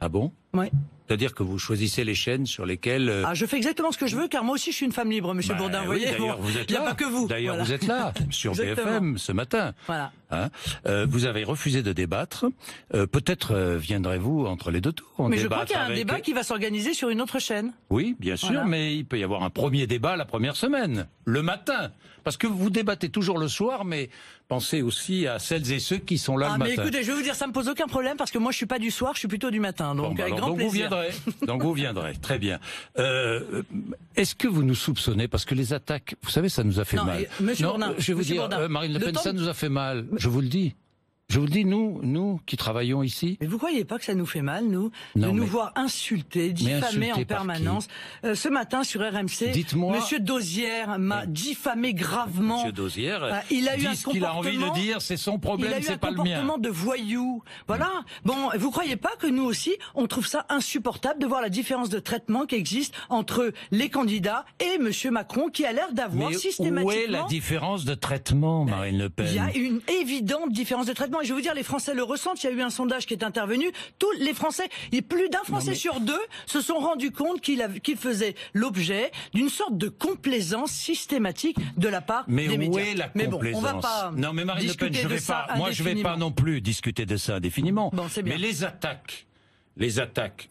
Ah bon? Oui. C'est-à-dire que vous choisissez les chaînes sur lesquelles... je fais exactement ce que je veux, car moi aussi je suis une femme libre, Monsieur Bourdin. Vous voyez, d'ailleurs, vous êtes là. Il n'y a pas que vous. D'ailleurs, vous êtes là, sur BFM, ce matin. Voilà. Vous avez refusé de débattre. Peut-être viendrez-vous entre les deux tours. Mais je crois qu'il y a un débat qui va s'organiser sur une autre chaîne. Oui, bien sûr, mais il peut y avoir un premier débat la première semaine, le matin. Parce que vous débattez toujours le soir, mais pensez aussi à celles et ceux qui sont là le matin. Mais écoutez, je vais vous dire, ça me pose aucun problème, parce que moi je suis pas du soir, je suis plutôt du matin. Donc avec grand plaisir. Donc vous viendrez, très bien. Est-ce que vous nous soupçonnez, parce que les attaques, vous savez, ça nous a fait mal. Monsieur Bourdin, je vais vous dire, Marine Le Pen, ça nous a fait mal. Je vous le dis. Je vous le dis, nous qui travaillons ici. Mais vous croyez pas que ça nous fait mal, nous, de nous voir insultés, diffamés en permanence? Ce matin sur RMC, Monsieur Dosière m'a diffamé gravement. Monsieur Dosière, il a eu ce qu'il a envie de dire, c'est son problème, c'est pas le mien. Il a eu un comportement de voyou. Voilà. Bon, vous croyez pas que nous aussi, on trouve ça insupportable de voir la différence de traitement qui existe entre les candidats et Monsieur Macron, qui a l'air d'avoir systématiquement... Où est la différence de traitement, Marine Le Pen? Il y a une évidente différence de traitement. Et je vais vous dire, les Français le ressentent. Il y a eu un sondage qui est intervenu. Tous les Français, et plus d'un Français sur deux, se sont rendus compte qu'il faisait l'objet d'une sorte de complaisance systématique de la part des médias. Mais où est la complaisance? Mais bon, on va pas non, mais Marine Le Pen, je vais pas non plus discuter de ça indéfiniment. Bon, c'est bien. Mais les attaques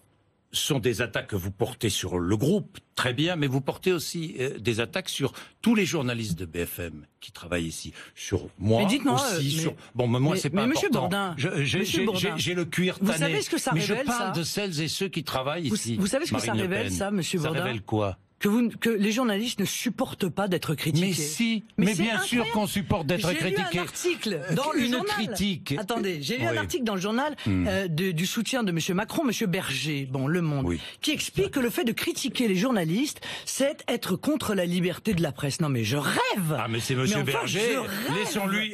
sont des attaques que vous portez sur le groupe, très bien, mais vous portez aussi des attaques sur tous les journalistes de BFM qui travaillent ici, sur moi aussi. Moi, c'est pas important. Monsieur Bourdin, j'ai le cuir tanné. Vous savez ce que ça révèle, mais je parle de celles et ceux qui travaillent ici. Vous savez ce que ça révèle, ça, Monsieur Bourdin? Ça révèle quoi? Que les journalistes ne supportent pas d'être critiqués. Mais si, mais bien sûr qu'on supporte d'être critiqué. J'ai lu un article dans le journal. Attendez, j'ai lu un article dans le journal du soutien de Monsieur Macron, Monsieur Berger, Le Monde, qui explique que le fait de critiquer les journalistes, c'est être contre la liberté de la presse. Non mais je rêve. Ah mais c'est Monsieur Berger.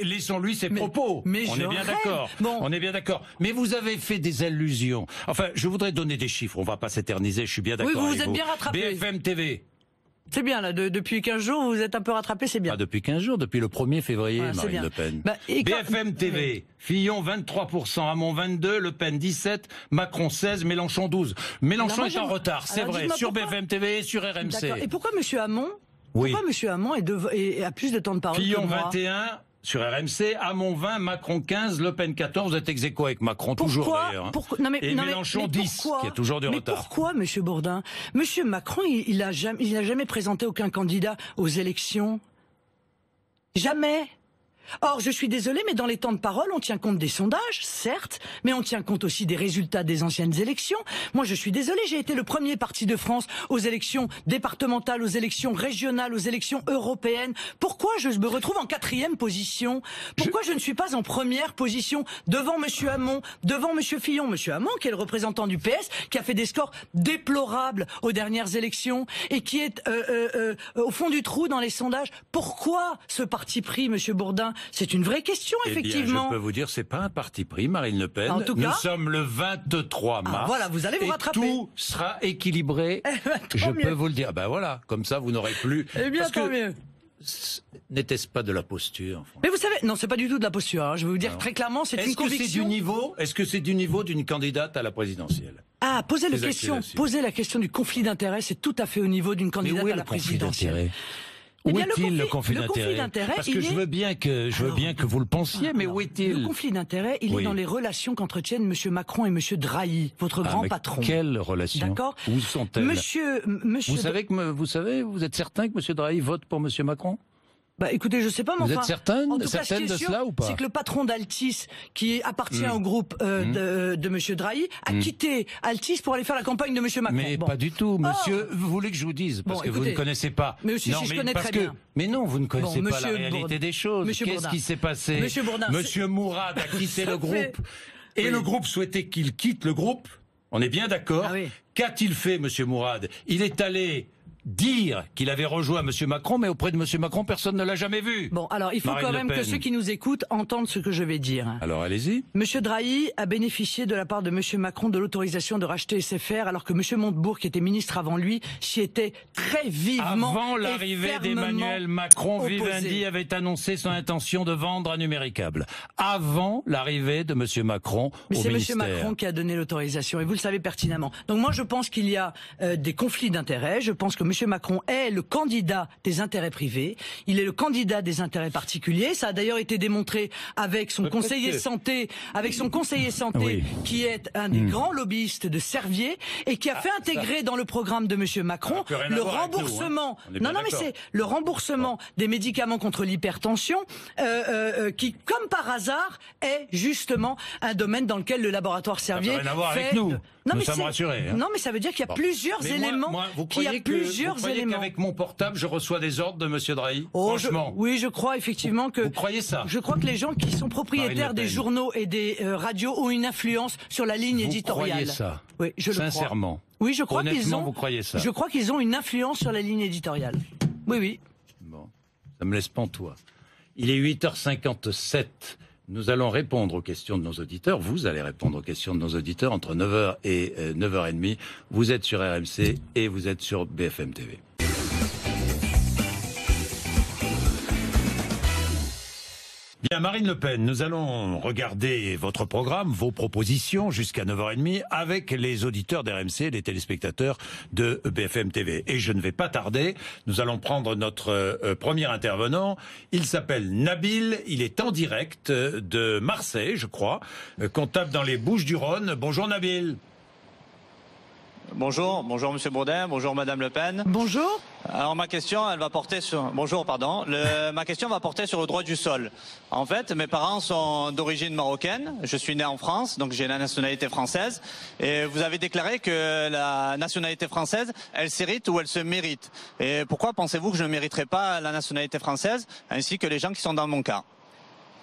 Laissons-lui ses propos. Mais on est bien d'accord. On est bien d'accord. Mais vous avez fait des allusions. Enfin, je voudrais donner des chiffres. On va pas s'éterniser. Je suis bien d'accord. Oui, vous vous êtes bien rattrapé. BFM TV. C'est bien, là, depuis 15 jours, vous êtes un peu rattrapé, c'est bien. Pas depuis 15 jours, depuis le 1er février, Marine Le Pen. BFM TV, Fillon 23%, Hamon 22%, Le Pen 17%, Macron 16%, Mélenchon 12%. Mélenchon est en retard, c'est vrai, sur BFM TV et sur RMC. Et pourquoi Monsieur Hamon, a plus de temps de parole Fillon que moi? 21%, sur RMC, Hamon 20, Macron 15, Le Pen 14, vous êtes ex aequo avec Macron, toujours d'ailleurs. Hein. Et Mélenchon 10, qui a toujours du retard. Pourquoi, Monsieur Bourdin? Monsieur Macron, il a jamais présenté aucun candidat aux élections. Jamais. Or, je suis désolé, mais dans les temps de parole, on tient compte des sondages, certes, mais on tient compte aussi des résultats des anciennes élections. Moi, je suis désolé, j'ai été le premier parti de France aux élections départementales, aux élections régionales, aux élections européennes. Pourquoi je me retrouve en 4e position? Pourquoi je ne suis pas en première position devant Monsieur Hamon, devant Monsieur Fillon? Monsieur Hamon, qui est le représentant du PS, qui a fait des scores déplorables aux dernières élections et qui est au fond du trou dans les sondages. Pourquoi ce parti pris, Monsieur Bourdin? C'est une vraie question, effectivement. Bien, je peux vous dire, c'est pas un parti pris, Marine Le Pen. En tout cas, nous sommes le 23 mars. Voilà, vous allez vous rattraper. Tout sera équilibré. Je peux vous le dire. Ben voilà, comme ça, vous n'aurez plus. Eh bien, tant mieux. N'était-ce pas de la posture? Mais vous savez, non, c'est pas du tout de la posture. Hein. Je vais vous dire très clairement, c'est une conviction. Est-ce que c'est du niveau d'une candidate à la présidentielle? Ah, poser la question du conflit d'intérêts, c'est tout à fait au niveau d'une candidate à la présidentielle. Où est-il le conflit d'intérêt? Parce que je veux bien que vous le pensiez, mais où est-il? Le conflit d'intérêt, il est dans les relations qu'entretiennent Monsieur Macron et Monsieur Drahi, votre grand patron. Quelles relations? D'accord. Où sont-elles? Monsieur. Vous êtes certain que Monsieur Drahi vote pour Monsieur Macron? Bah écoutez, je sais pas, mais vous êtes certaine de cela ou pas? C'est que le patron d'Altis, qui appartient au groupe de Monsieur Drahi, a quitté Altis pour aller faire la campagne de Monsieur Macron. Mais pas du tout, monsieur. Vous voulez que je vous dise parce que vous ne connaissez pas. Mais aussi, je connais très bien. Mais non, vous ne connaissez pas la réalité des choses. Qu'est-ce qui s'est passé? Monsieur Bourdin, Monsieur Mourad a quitté le groupe et le groupe souhaitait qu'il quitte le groupe. On est bien d'accord. Qu'a-t-il fait, Monsieur Mourad? Il est allé dire qu'il avait rejoint Monsieur Macron, mais auprès de Monsieur Macron, personne ne l'a jamais vu. Bon, alors il faut quand même que ceux qui nous écoutent entendent ce que je vais dire. Alors allez-y. Monsieur Drahi a bénéficié de la part de Monsieur Macron de l'autorisation de racheter SFR, alors que Monsieur Montebourg, qui était ministre avant lui, s'y était très vivement avant l'arrivée d'Emmanuel Macron, Vivendi avait annoncé son intention de vendre à Numéricable. Avant l'arrivée de Monsieur Macron au ministère. Mais c'est Monsieur Macron qui a donné l'autorisation, et vous le savez pertinemment. Donc moi, je pense qu'il y a des conflits d'intérêts. Je pense que Monsieur Macron est le candidat des intérêts privés, il est le candidat des intérêts particuliers. Ça a d'ailleurs été démontré avec son conseiller santé, qui est un des grands lobbyistes de Servier et qui a fait intégrer dans le programme de Monsieur Macron le remboursement. C'est le remboursement des médicaments contre l'hypertension, qui, comme par hasard, est justement un domaine dans lequel le laboratoire Servier fait. Ça n'a rien à voir avec nous. Non, nous sommes rassurés. Non, mais ça veut dire qu'il y a plusieurs éléments. Vous croyez qu'avec mon portable, je reçois des ordres de Monsieur Drahi? Franchement. Oui, je crois effectivement que. Vous croyez ça? Je crois que les gens qui sont propriétaires des journaux et des radios ont une influence sur la ligne éditoriale. Vous croyez ça? Oui, je le crois. Sincèrement. Oui, je crois qu'ils ont. Vous croyez ça? Je crois qu'ils ont une influence sur la ligne éditoriale. Oui, oui. Bon, ça me laisse pantois. Il est 8h57. Nous allons répondre aux questions de nos auditeurs. Vous allez répondre aux questions de nos auditeurs entre 9h et 9h30. Vous êtes sur RMC et vous êtes sur BFM TV. Bien, Marine Le Pen, nous allons regarder votre programme, vos propositions jusqu'à 9h30 avec les auditeurs d'RMC, les téléspectateurs de BFM TV. Et je ne vais pas tarder, nous allons prendre notre premier intervenant. Il s'appelle Nabil, il est en direct de Marseille, je crois, comptable dans les Bouches-du-Rhône. Bonjour Nabil. Bonjour Monsieur Bourdin, bonjour Madame Le Pen. Bonjour. Alors ma question, elle va porter sur ma question va porter sur le droit du sol. En fait, mes parents sont d'origine marocaine. Je suis né en France, donc j'ai la nationalité française. Et vous avez déclaré que la nationalité française, elle s'hérite ou elle se mérite. Et pourquoi pensez-vous que je ne mériterai pas la nationalité française, ainsi que les gens qui sont dans mon cas?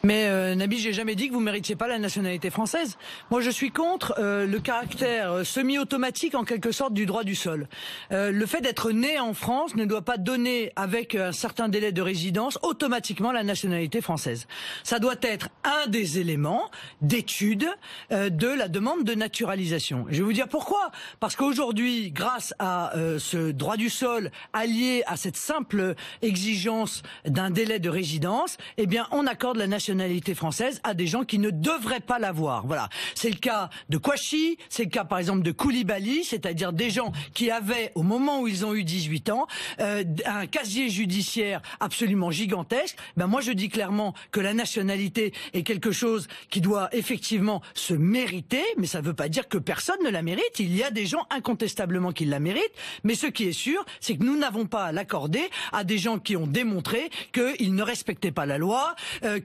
Mais Nabil, j'ai jamais dit que vous méritiez pas la nationalité française. Moi, je suis contre le caractère semi-automatique, en quelque sorte, du droit du sol. Le fait d'être né en France ne doit pas donner, avec un certain délai de résidence, automatiquement la nationalité française. Ça doit être un des éléments d'étude de la demande de naturalisation. Je vais vous dire pourquoi. Parce qu'aujourd'hui, grâce à ce droit du sol allié à cette simple exigence d'un délai de résidence, eh bien, on accorde la nationalité nationalité française à des gens qui ne devraient pas l'avoir. Voilà. C'est le cas de Kouachi, c'est le cas par exemple de Koulibaly, c'est-à-dire des gens qui avaient, au moment où ils ont eu 18 ans, un casier judiciaire absolument gigantesque. Ben moi je dis clairement que la nationalité est quelque chose qui doit effectivement se mériter, mais ça ne veut pas dire que personne ne la mérite. Il y a des gens incontestablement qui la méritent, mais ce qui est sûr, c'est que nous n'avons pas à l'accorder à des gens qui ont démontré qu'ils ne respectaient pas la loi,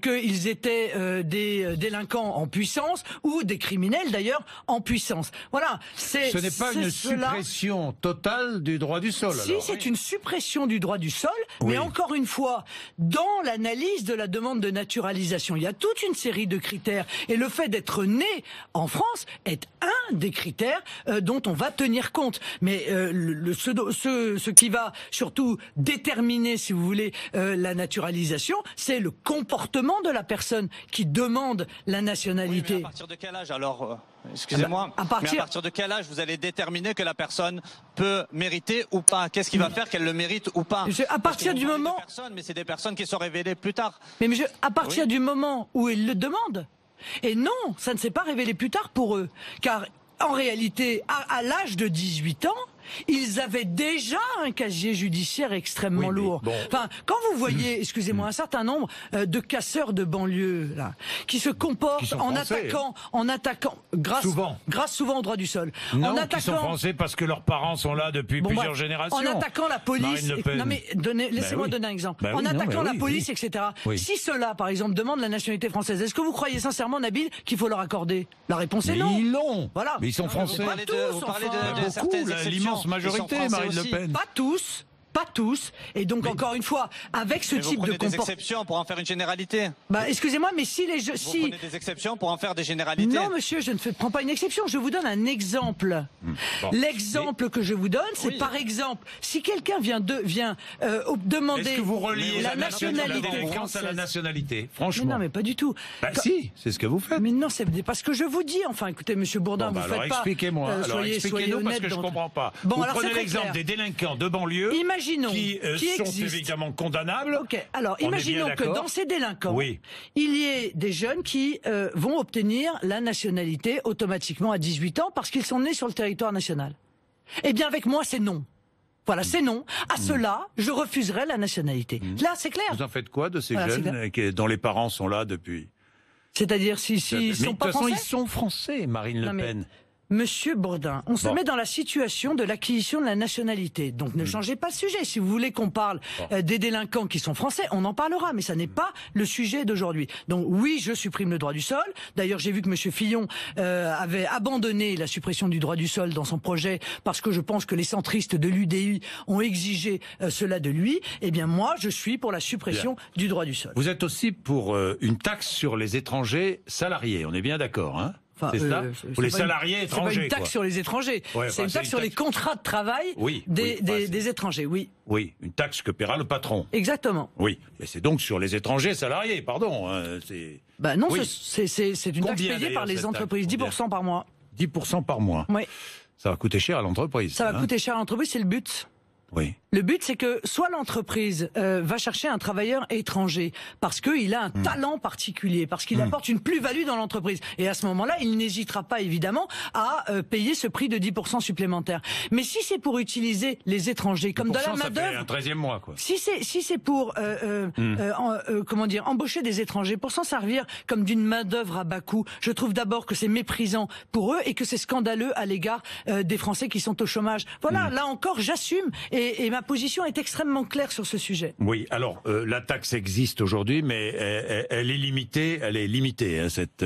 qu'ils étaient des délinquants en puissance ou des criminels d'ailleurs en puissance. Voilà. Ce n'est pas une suppression totale du droit du sol. Si, c'est une suppression du droit du sol, mais encore une fois, dans l'analyse de la demande de naturalisation, il y a toute une série de critères, et le fait d'être né en France est un des critères dont on va tenir compte. Mais ce qui va surtout déterminer, si vous voulez, la naturalisation, c'est le comportement de la personne qui demande la nationalité. Oui, mais à partir de quel âge alors excusez-moi, mais à partir de quel âge vous allez déterminer que la personne peut mériter ou pas? Qu'est-ce qui va faire qu'elle le mérite ou pas? À partir du moment... Mais c'est des personnes qui sont révélées plus tard. Mais à partir du moment où ils le demandent. Et non, ça ne s'est pas révélé plus tard pour eux. Car en réalité, à l'âge de 18 ans, ils avaient déjà un casier judiciaire extrêmement lourd. Bon. Enfin, quand vous voyez, excusez-moi, un certain nombre de casseurs de banlieue là, qui se comportent en attaquant, grâce souvent au droit du sol. Non, en attaquant, qui sont français parce que leurs parents sont là depuis plusieurs générations. En attaquant la police. Non mais laissez-moi donner un exemple. En attaquant la police, etc. Si ceux-là, par exemple, demandent la nationalité française, est-ce que vous croyez sincèrement, Nabil, qu'il faut leur accorder? La réponse est non. Ils l'ont. Voilà. Mais ils sont français. Vous parlez de certaines exceptions. Majorité, Marine Le Pen. Pas tous. Et donc, encore une fois, avec ce type de comportement... des exceptions pour en faire une généralité. Bah, excusez-moi, mais si les... Vous prenez des exceptions pour en faire des généralités. Non, monsieur, je ne prends pas une exception. Je vous donne un exemple. L'exemple que je vous donne, c'est par exemple, si quelqu'un vient demander... Est-ce que vous reliez la nationalité française à la nationalité? Franchement. Mais non, mais pas du tout. Bah si, c'est ce que vous faites. Mais non, c'est pas ce que je vous dis. Enfin, écoutez, monsieur Bourdin, vous faites pas... Expliquez-moi. Alors, expliquez-nous parce que je ne comprends pas. Vous prenez l'exemple des délinquants de banlieue... qui sont évidemment condamnables. Ok, alors imaginons que dans ces délinquants, il y ait des jeunes qui vont obtenir la nationalité automatiquement à 18 ans parce qu'ils sont nés sur le territoire national. Eh bien avec moi c'est non. Voilà, c'est non. À cela, je refuserai la nationalité. Là, c'est clair. Vous en faites quoi de ces jeunes dont les parents sont là depuis? C'est-à-dire s'ils sont pas français? De toute façon, ils sont français, Marine Le Pen. Monsieur Bourdin, on se met dans la situation de l'acquisition de la nationalité. Donc ne changez pas de sujet. Si vous voulez qu'on parle des délinquants qui sont français, on en parlera. Mais ça n'est pas le sujet d'aujourd'hui. Donc oui, je supprime le droit du sol. D'ailleurs, j'ai vu que monsieur Fillon avait abandonné la suppression du droit du sol dans son projet parce que je pense que les centristes de l'UDI ont exigé cela de lui. Eh bien moi, je suis pour la suppression du droit du sol. Vous êtes aussi pour une taxe sur les étrangers salariés. On est bien d'accord, hein? Enfin, c'est ça pour les salariés étrangers. C'est pas une taxe sur les étrangers, c'est une taxe sur les contrats de travail des étrangers, oui. Oui, une taxe que paiera le patron. Exactement. Oui, mais c'est donc sur les étrangers salariés, pardon. Bah non, c'est une taxe payée par les entreprises, 10% par mois. 10% par mois. Oui. Ça va coûter cher à l'entreprise. Ça va coûter cher à l'entreprise, c'est le but. Oui. Le but, c'est que soit l'entreprise va chercher un travailleur étranger parce qu'il a un talent particulier, parce qu'il apporte une plus-value dans l'entreprise. Et à ce moment-là, il n'hésitera pas, évidemment, à payer ce prix de 10% supplémentaire. Mais si c'est pour utiliser les étrangers comme de la main-d'œuvre... un 13e mois, quoi. Si c'est pour embaucher des étrangers, pour s'en servir comme d'une main-d'œuvre à bas coût, je trouve d'abord que c'est méprisant pour eux et que c'est scandaleux à l'égard des Français qui sont au chômage. Voilà, là encore, j'assume et ma position est extrêmement claire sur ce sujet. Oui, alors la taxe existe aujourd'hui, mais elle est limitée, hein, cette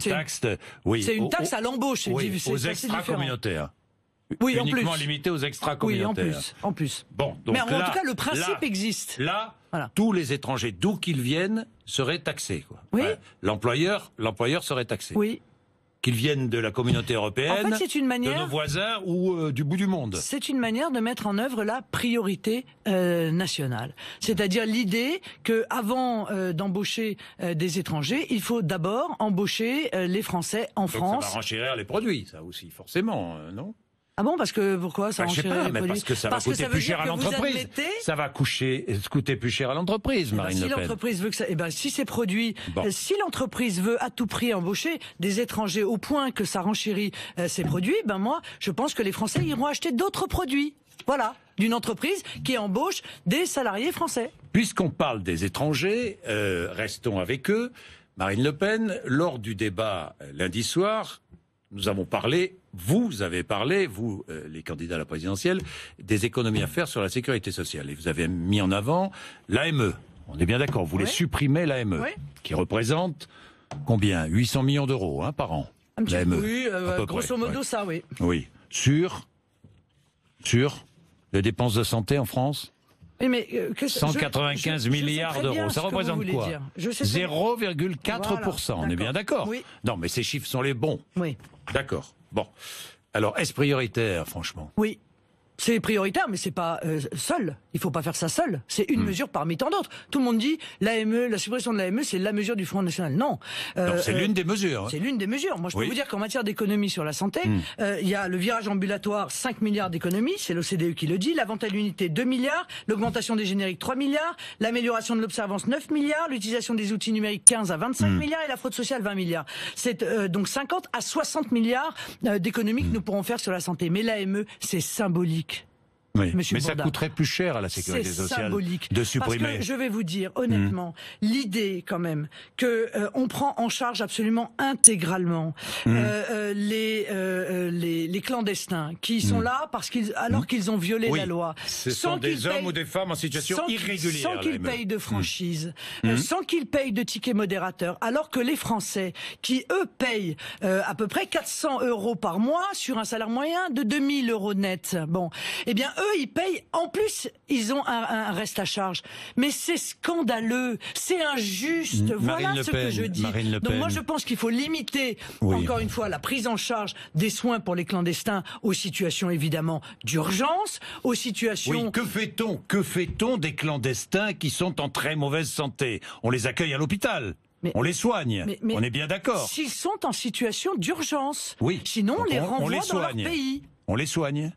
taxe. C'est une taxe à l'embauche, aux extra-communautaires. Oui, uniquement limitée aux extra-communautaires. Oui, en plus. Bon, donc mais en tout cas, le principe existe. Là, tous les étrangers, d'où qu'ils viennent, seraient taxés, quoi. Oui. L'employeur serait taxé. Oui. Qu'ils viennent de la communauté européenne, de nos voisins ou du bout du monde. C'est une manière de mettre en œuvre la priorité nationale. C'est-à-dire l'idée que avant d'embaucher des étrangers, il faut d'abord embaucher les Français en France. Ça va renchérir les produits, ça aussi, forcément, non ? Ah bon, parce que pourquoi ça Je sais pas, mais parce que ça va coûter plus cher à l'entreprise. Ça va coûter plus cher à l'entreprise, Marine Le Pen. Si l'entreprise veut que ça, si c'est produit, si l'entreprise veut à tout prix embaucher des étrangers au point que ça renchérit ses produits, moi, je pense que les Français iront acheter d'autres produits. Voilà, d'une entreprise qui embauche des salariés français. Puisqu'on parle des étrangers, restons avec eux. Marine Le Pen, lors du débat lundi soir, nous avons parlé, vous avez parlé, vous, les candidats à la présidentielle, des économies à faire sur la sécurité sociale. Et vous avez mis en avant l'AME. On est bien d'accord, vous voulez supprimer l'AME, qui représente combien ? 800 millions d'euros par an. Un petit peu, oui, grosso modo ça, oui. Oui, sur les dépenses de santé en France ? Oui, mais 195 milliards d'euros. Ça représente quoi ? 0,4%. On est bien d'accord ? Oui. Non, mais ces chiffres sont les bons. Oui. D'accord. Bon. Alors, est-ce prioritaire, franchement ? Oui. C'est prioritaire, mais c'est pas seul. Il faut pas faire ça seul. C'est une mesure parmi tant d'autres. Tout le monde dit l'AME, la suppression de l'AME, c'est la mesure du Front National. Non. C'est l'une des mesures. C'est l'une des mesures. Moi, je peux vous dire qu'en matière d'économie sur la santé, il y a le virage ambulatoire, 5 milliards d'économies, c'est l'OCDE qui le dit, la vente à l'unité, 2 milliards, l'augmentation des génériques, 3 milliards, l'amélioration de l'observance, 9 milliards, l'utilisation des outils numériques, 15 à 25 milliards, et la fraude sociale, 20 milliards. C'est donc 50 à 60 milliards d'économies que nous pourrons faire sur la santé. Mais l'AME, c'est symbolique. Oui, mais ça coûterait plus cher à la sécurité sociale de supprimer. Parce que je vais vous dire honnêtement, l'idée quand même que on prend en charge absolument intégralement les clandestins qui sont là parce alors qu'ils ont violé la loi, ce sont des hommes ou des femmes en situation irrégulière, sans qu'ils payent de franchise, sans qu'ils payent de tickets modérateurs, alors que les Français qui eux payent à peu près 400 € par mois sur un salaire moyen de 2000 € net. Bon, eh bien eux ils payent, en plus, ils ont un reste à charge. Mais c'est scandaleux, c'est injuste, voilà ce que je dis. Donc moi je pense qu'il faut limiter, encore une fois, la prise en charge des soins pour les clandestins aux situations évidemment d'urgence, aux situations... Oui, que fait-on des clandestins qui sont en très mauvaise santé ? On les accueille à l'hôpital. On les soigne, on est bien d'accord. S'ils sont en situation d'urgence, sinon donc on les renvoie dans leur pays. On les soigne.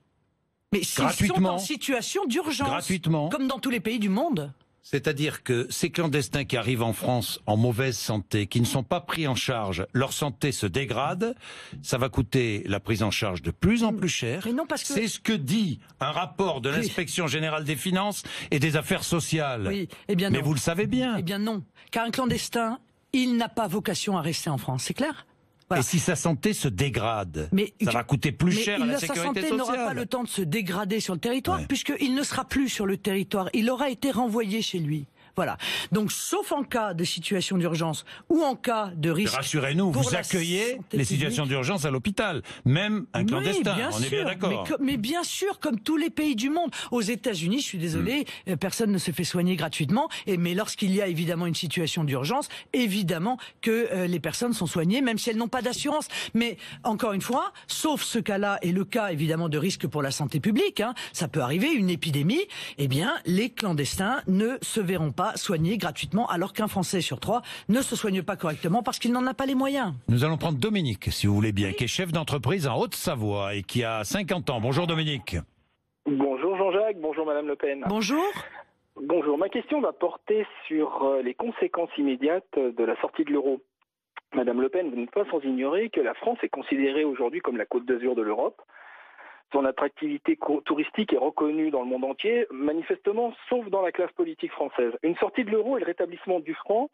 Mais s'ils sont en situation d'urgence, comme dans tous les pays du monde. C'est-à-dire que ces clandestins qui arrivent en France en mauvaise santé, qui ne sont pas pris en charge, leur santé se dégrade, ça va coûter la prise en charge de plus en plus cher. Mais non, parce que... C'est ce que dit un rapport de l'Inspection Générale des Finances et des Affaires Sociales. Oui, eh bien non. Mais vous le savez bien. Eh bien non, car un clandestin, il n'a pas vocation à rester en France, c'est clair ? Voilà. Et si sa santé se dégrade, ça va coûter plus cher à la sécurité sociale. Sa santé n'aura pas le temps de se dégrader sur le territoire, puisqu'il ne sera plus sur le territoire. Il aura été renvoyé chez lui. Voilà. Donc, sauf en cas de situation d'urgence ou en cas de risque... Rassurez-nous, vous accueillez les situations d'urgence à l'hôpital, même un clandestin, on est bien d'accord. Mais bien sûr, comme tous les pays du monde. Aux États-Unis, je suis désolé, personne ne se fait soigner gratuitement, mais lorsqu'il y a évidemment une situation d'urgence, évidemment que les personnes sont soignées, même si elles n'ont pas d'assurance. Mais encore une fois, sauf ce cas-là et le cas évidemment de risque pour la santé publique, ça peut arriver, une épidémie, eh bien, les clandestins ne se verront pas soigner gratuitement, alors qu'un Français sur 3 ne se soigne pas correctement parce qu'il n'en a pas les moyens. Nous allons prendre Dominique, si vous voulez bien, qui est chef d'entreprise en Haute-Savoie et qui a 50 ans. Bonjour Dominique. Bonjour Jean-Jacques, bonjour Madame Le Pen. Bonjour. Bonjour, ma question va porter sur les conséquences immédiates de la sortie de l'euro. Madame Le Pen, vous n'êtes pas sans ignorer que la France est considérée aujourd'hui comme la Côte d'Azur de l'Europe. Son attractivité touristique est reconnue dans le monde entier, manifestement, sauf dans la classe politique française. Une sortie de l'euro et le rétablissement du franc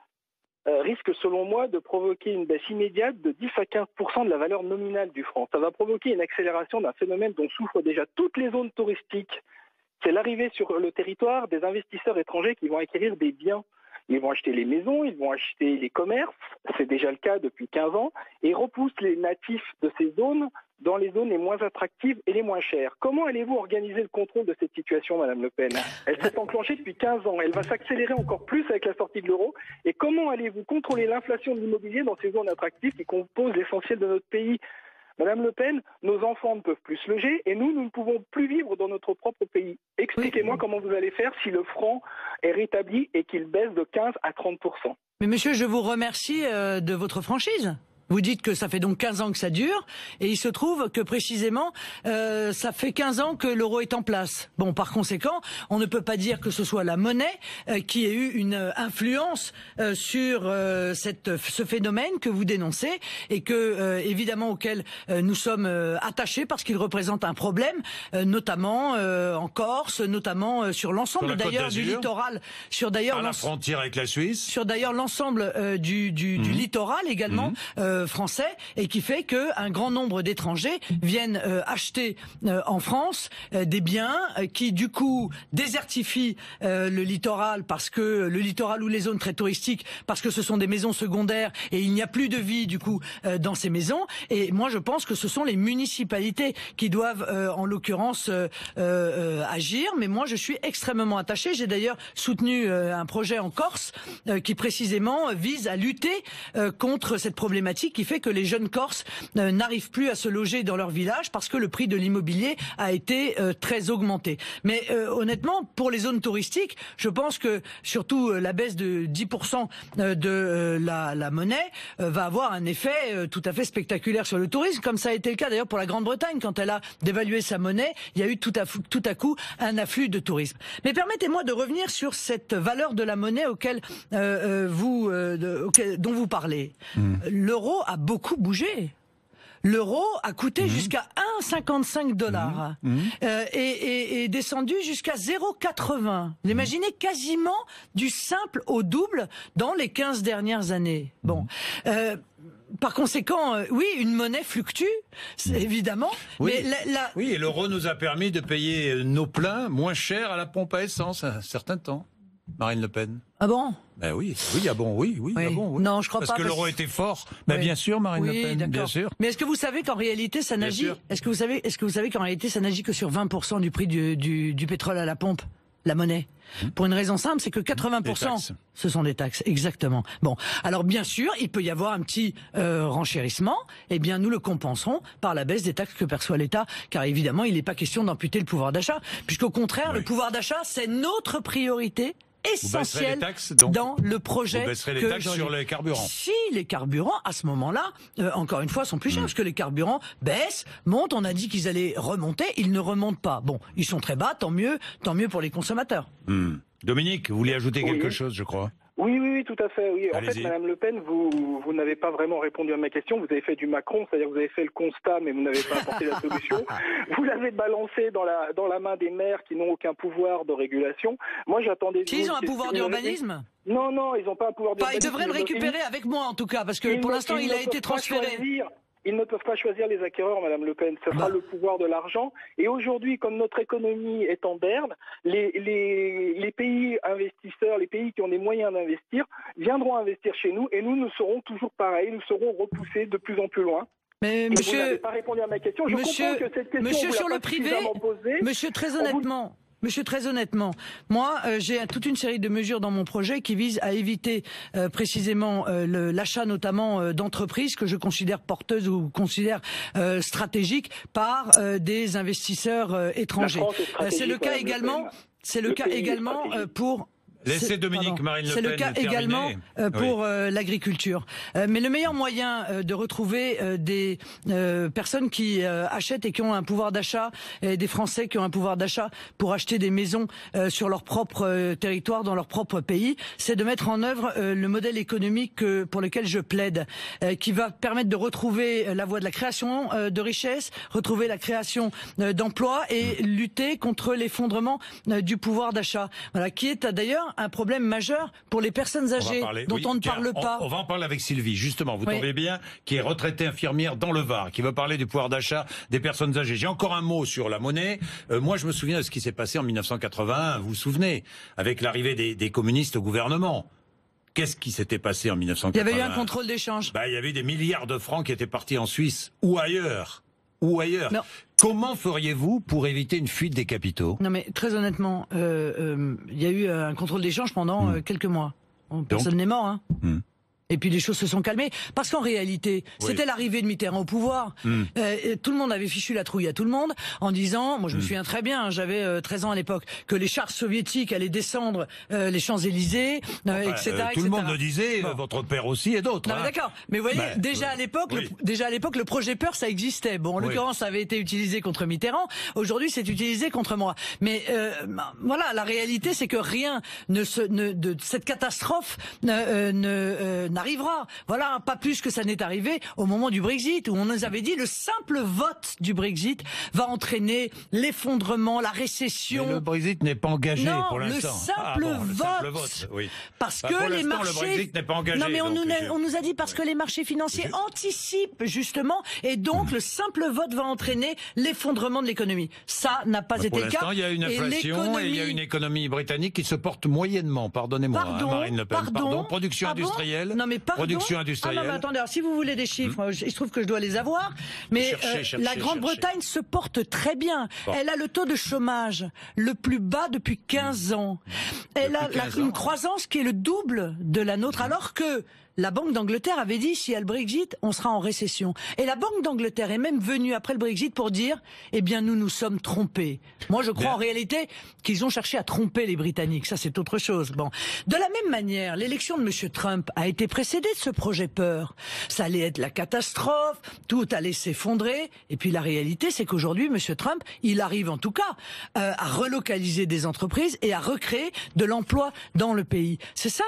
risque, selon moi, de provoquer une baisse immédiate de 10 à 15% de la valeur nominale du franc. Ça va provoquer une accélération d'un phénomène dont souffrent déjà toutes les zones touristiques. C'est l'arrivée sur le territoire des investisseurs étrangers qui vont acquérir des biens. Ils vont acheter les maisons, ils vont acheter les commerces, c'est déjà le cas depuis 15 ans, et repoussent les natifs de ces zones dans les zones les moins attractives et les moins chères. Comment allez-vous organiser le contrôle de cette situation, Madame Le Pen ? Elle s'est enclenchée depuis 15 ans, elle va s'accélérer encore plus avec la sortie de l'euro. Et comment allez-vous contrôler l'inflation de l'immobilier dans ces zones attractives qui composent l'essentiel de notre pays ? Madame Le Pen, nos enfants ne peuvent plus se loger et nous ne pouvons plus vivre dans notre propre pays. Expliquez-moi comment vous allez faire si le franc est rétabli et qu'il baisse de 15 à 30%. Mais monsieur, je vous remercie de votre franchise. Vous dites que ça fait donc 15 ans que ça dure, et il se trouve que précisément, ça fait 15 ans que l'euro est en place. Bon, par conséquent, on ne peut pas dire que ce soit la monnaie qui ait eu une influence sur ce phénomène que vous dénoncez, et que évidemment auquel nous sommes attachés parce qu'il représente un problème, notamment en Corse, notamment sur l'ensemble d'ailleurs du littoral, sur d'ailleurs la frontière avec la Suisse, sur d'ailleurs l'ensemble du littoral également. Français, et qui fait que un grand nombre d'étrangers viennent acheter en France des biens qui du coup désertifient le littoral, parce que le littoral ou les zones très touristiques, parce que ce sont des maisons secondaires et il n'y a plus de vie du coup dans ces maisons. Et moi je pense que ce sont les municipalités qui doivent en l'occurrence agir, mais moi je suis extrêmement attaché. J'ai d'ailleurs soutenu un projet en Corse qui précisément vise à lutter contre cette problématique qui fait que les jeunes Corses n'arrivent plus à se loger dans leur village parce que le prix de l'immobilier a été très augmenté. Mais honnêtement, pour les zones touristiques, je pense que surtout la baisse de 10% de la monnaie va avoir un effet tout à fait spectaculaire sur le tourisme, comme ça a été le cas d'ailleurs pour la Grande-Bretagne. Quand elle a dévalué sa monnaie, il y a eu tout à coup un afflux de tourisme. Mais permettez-moi de revenir sur cette valeur de la monnaie dont vous parlez. L'euro a beaucoup bougé. L'euro a coûté jusqu'à 1,55 $ et est descendu jusqu'à 0,80. Vous imaginez, quasiment du simple au double dans les 15 dernières années. Bon. Par conséquent, oui, une monnaie fluctue, évidemment. Oui. Mais oui, et l'euro nous a permis de payer nos pleins moins cher à la pompe à essence un certain temps. Marine Le Pen. Ah bon? Ben oui, ah bon, oui. Ah bon, oui. Non, je crois pas. Parce que l'euro était fort. Ben bien sûr, Marine Le Pen, bien sûr. Mais est-ce que vous savez qu'en réalité ça n'agit? Est-ce que vous savez qu'en réalité ça n'agit que sur 20% du prix du pétrole à la pompe, la monnaie? Pour une raison simple, c'est que 80%, ce sont des taxes, exactement. Bon, alors bien sûr, il peut y avoir un petit renchérissement, eh bien nous le compenserons par la baisse des taxes que perçoit l'État, car évidemment, il n'est pas question d'amputer le pouvoir d'achat, puisqu'au contraire, le pouvoir d'achat, c'est notre priorité essentiel dans le projet. Vous baisserez les taxes sur les carburants. Si les carburants, à ce moment-là, encore une fois, sont plus chers, parce que les carburants baissent, montent, on a dit qu'ils allaient remonter, ils ne remontent pas. Bon, ils sont très bas, tant mieux pour les consommateurs. Dominique, vous voulez ajouter quelque chose, je crois? Oui, tout à fait. Oui. En fait, Madame Le Pen, vous n'avez pas vraiment répondu à ma question. Vous avez fait du Macron, c'est-à-dire vous avez fait le constat, mais vous n'avez pas apporté la solution. Vous l'avez balancé dans la main des maires qui n'ont aucun pouvoir de régulation. Moi, j'attendais. Ils ont un pouvoir d'urbanisme? Non, ils n'ont pas un pouvoir d'urbanisme. Ils devraient le récupérer avec moi, en tout cas, parce que pour l'instant, il a été transféré. Ils ne peuvent pas choisir les acquéreurs, Madame Le Pen. Ce sera le pouvoir de l'argent. Et aujourd'hui, comme notre économie est en berne, les pays investisseurs, les pays qui ont les moyens d'investir, viendront investir chez nous. Et nous serons toujours pareils. Nous serons repoussés de plus en plus loin. Mais vous n'avez pas répondu à ma question. Je comprends que cette question sur le privé, monsieur, très honnêtement, moi, j'ai toute une série de mesures dans mon projet qui visent à éviter précisément l'achat notamment d'entreprises que je considère porteuses ou considère stratégiques par des investisseurs étrangers. C'est le cas également. Pour laissez Dominique, Marine Le Pen. C'est le cas également pour l'agriculture. Mais le meilleur moyen de retrouver des personnes qui achètent et qui ont un pouvoir d'achat, et des Français qui ont un pouvoir d'achat pour acheter des maisons sur leur propre territoire, dans leur propre pays, c'est de mettre en œuvre le modèle économique pour lequel je plaide, qui va permettre de retrouver la voie de la création de richesses, retrouver la création d'emplois et lutter contre l'effondrement du pouvoir d'achat. Voilà, qui est d'ailleurs un problème majeur pour les personnes âgées dont on ne parle pas. On va en parler avec Sylvie, justement. Vous tombez bien, qui est retraitée infirmière dans le Var, qui veut parler du pouvoir d'achat des personnes âgées. J'ai encore un mot sur la monnaie. Moi, je me souviens de ce qui s'est passé en 1981, vous vous souvenez, avec l'arrivée des communistes au gouvernement. Qu'est-ce qui s'était passé en 1981? Il y avait eu un contrôle d'échange. Il y avait des milliards de francs qui étaient partis en Suisse ou ailleurs. Non. Comment feriez-vous pour éviter une fuite des capitaux? Non mais très honnêtement, il y a eu un contrôle d'échange pendant quelques mois. Personne n'est mort. Et puis les choses se sont calmées. Parce qu'en réalité, c'était l'arrivée de Mitterrand au pouvoir. Tout le monde avait fichu la trouille à tout le monde en disant, moi je me souviens très bien, j'avais 13 ans à l'époque, que les chars soviétiques allaient descendre les Champs-Élysées, etc. Tout le monde le disait, votre père aussi et d'autres. Non, mais d'accord. Mais vous voyez, déjà à l'époque, le projet peur, ça existait. Bon, en l'occurrence, ça avait été utilisé contre Mitterrand. Aujourd'hui, c'est utilisé contre moi. Mais voilà, la réalité, c'est que rien de cette catastrophe n'arrivera. Voilà, pas plus que ça n'est arrivé au moment du Brexit, où on nous avait dit le simple vote du Brexit va entraîner l'effondrement, la récession. Mais le Brexit n'est pas engagé pour l'instant. Le simple vote. Oui. Parce que les marchés. Le Brexit n'est pas engagé. Non, mais on nous a dit parce que les marchés financiers anticipent justement, et donc le simple vote va entraîner l'effondrement de l'économie. Ça n'a pas été le cas. Pour l'instant, il y a une inflation et il y a une économie britannique qui se porte moyennement. Pardonnez-moi, Marine Le Pen. Pardon. Production industrielle. Non, mais pardon. Production industrielle. Ah non, mais attendez, alors, si vous voulez des chiffres, il se trouve que je dois les avoir. Mais la Grande-Bretagne se porte très bien. Elle a le taux de chômage le plus bas depuis 15 ans. Elle a une croissance qui est le double de la nôtre, alors que la Banque d'Angleterre avait dit, si y a le Brexit, on sera en récession. Et la Banque d'Angleterre est même venue après le Brexit pour dire, eh bien, nous sommes trompés. Moi, je crois en réalité qu'ils ont cherché à tromper les Britanniques. Ça, c'est autre chose. Bon. De la même manière, l'élection de M. Trump a été précédée de ce projet peur. Ça allait être la catastrophe, tout allait s'effondrer. Et puis, la réalité, c'est qu'aujourd'hui, M. Trump, il arrive en tout cas à relocaliser des entreprises et à recréer de l'emploi dans le pays. C'est ça.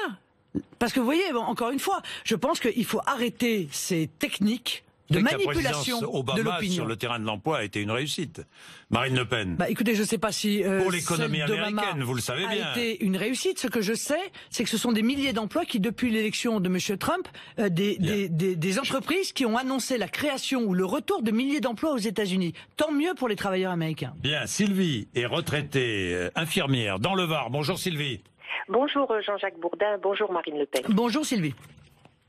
Parce que vous voyez, encore une fois, je pense qu'il faut arrêter ces techniques de manipulation de l'opinion. Sur le terrain de l'emploi a été une réussite. Marine Le Pen. Écoutez, je ne sais pas si pour l'économie américaine, vous le savez bien, a été une réussite. Ce que je sais, c'est que ce sont des milliers d'emplois qui, depuis l'élection de M. Trump, des entreprises qui ont annoncé la création ou le retour de milliers d'emplois aux États-Unis. Tant mieux pour les travailleurs américains. Bien, Sylvie est retraitée infirmière dans le Var. Bonjour Sylvie. Bonjour Jean-Jacques Bourdin, bonjour Marine Le Pen. Bonjour Sylvie.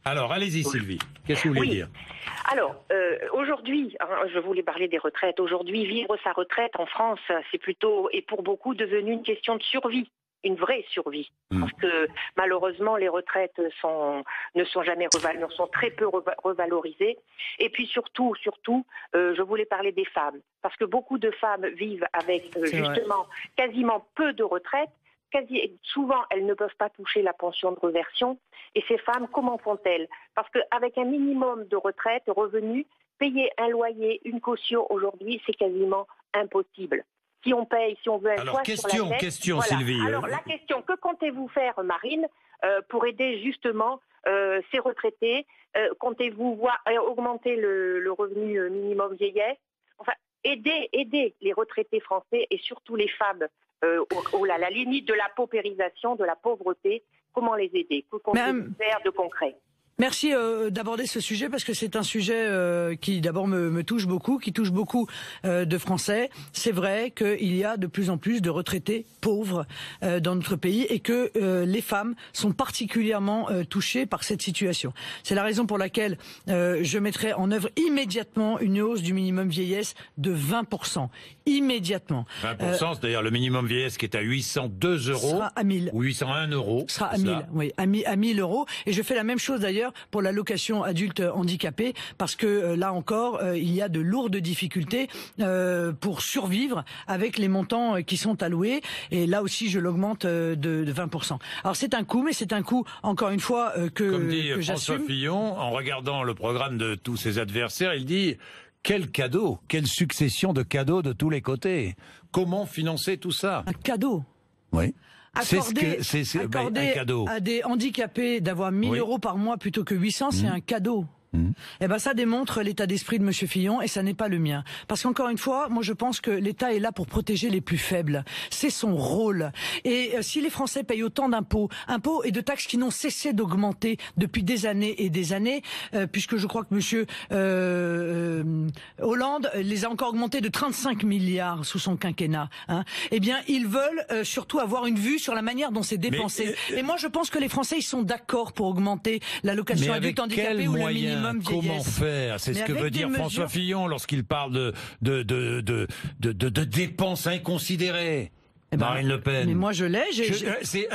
Alors, allez-y Sylvie, qu'est-ce que vous voulez dire? Alors, aujourd'hui, je voulais parler des retraites. Aujourd'hui, vivre sa retraite en France, c'est plutôt, et pour beaucoup, devenu une question de survie. Une vraie survie. Parce que malheureusement, les retraites ne sont très peu revalorisées. Et puis surtout, je voulais parler des femmes. Parce que beaucoup de femmes vivent avec quasiment peu de retraite. Souvent, elles ne peuvent pas toucher la pension de réversion. Et ces femmes, comment font-elles? Parce qu'avec un minimum de retraite, revenu, payer un loyer, une caution aujourd'hui, c'est quasiment impossible. Si on veut un toit sur la tête... question, Sylvie. Alors, la question, que comptez-vous faire, Marine, pour aider justement ces retraités? Comptez-vous augmenter le revenu minimum vieillesse? Enfin, aider les retraités français et surtout les femmes à la limite de la paupérisation, de la pauvreté. Comment les aider? Que comptez-vous faire de concret? Merci d'aborder ce sujet parce que c'est un sujet qui d'abord me touche beaucoup, qui touche beaucoup de Français. C'est vrai qu'il y a de plus en plus de retraités pauvres dans notre pays et que les femmes sont particulièrement touchées par cette situation. C'est la raison pour laquelle je mettrai en œuvre immédiatement une hausse du minimum vieillesse de 20%. Immédiatement. 20%, c'est-à-dire le minimum vieillesse qui est à 802 €. Sera à 1000. Ou 801 €. Sera à 1000, oui, à 1000 €. Et je fais la même chose d'ailleurs pour l'allocation adulte handicapé, parce que là encore, il y a de lourdes difficultés pour survivre avec les montants qui sont alloués. Et là aussi, je l'augmente de 20%. Alors c'est un coût, mais c'est un coût, encore une fois, Comme dit que François j'assume. Fillon, en regardant le programme de tous ses adversaires, il dit... Quel cadeau, quelle succession de cadeaux de tous les côtés. Comment financer tout ça? Un cadeau. Oui. Accorder un cadeau à des handicapés d'avoir 1000 € par mois plutôt que 800, c'est un cadeau. Eh ben ça démontre l'état d'esprit de M. Fillon et ça n'est pas le mien. Parce qu'encore une fois, moi je pense que l'État est là pour protéger les plus faibles. C'est son rôle. Et si les Français payent autant d'impôts et de taxes qui n'ont cessé d'augmenter depuis des années et des années, puisque je crois que M. Hollande les a encore augmentés de 35 milliards sous son quinquennat, eh bien ils veulent surtout avoir une vue sur la manière dont c'est dépensé. Et moi je pense que les Français ils sont d'accord pour augmenter l'allocation adulte handicapé ou le minimum. Comment faire? C'est ce que veut dire François Fillon lorsqu'il parle de dépenses inconsidérées. Marine Le Pen. Mais moi je l'ai.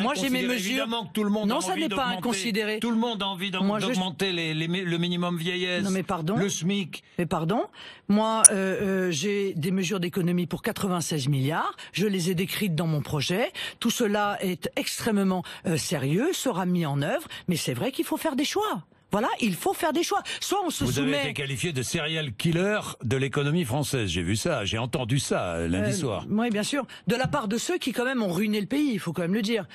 Moi j'ai mes mesures. Évidemment que tout le monde a non, envie ça n'est pas inconsidéré. Tout le monde a envie d'augmenter le minimum vieillesse. Non mais pardon. Le SMIC. Mais pardon. Moi j'ai des mesures d'économie pour 96 milliards. Je les ai décrites dans mon projet. Tout cela est extrêmement sérieux, sera mis en œuvre. Mais c'est vrai qu'il faut faire des choix. Voilà, il faut faire des choix. Soit on se soumet... Vous avez été qualifié de serial killer de l'économie française. J'ai vu ça, j'ai entendu ça lundi soir. Oui, bien sûr. De la part de ceux qui quand même ont ruiné le pays, il faut quand même le dire.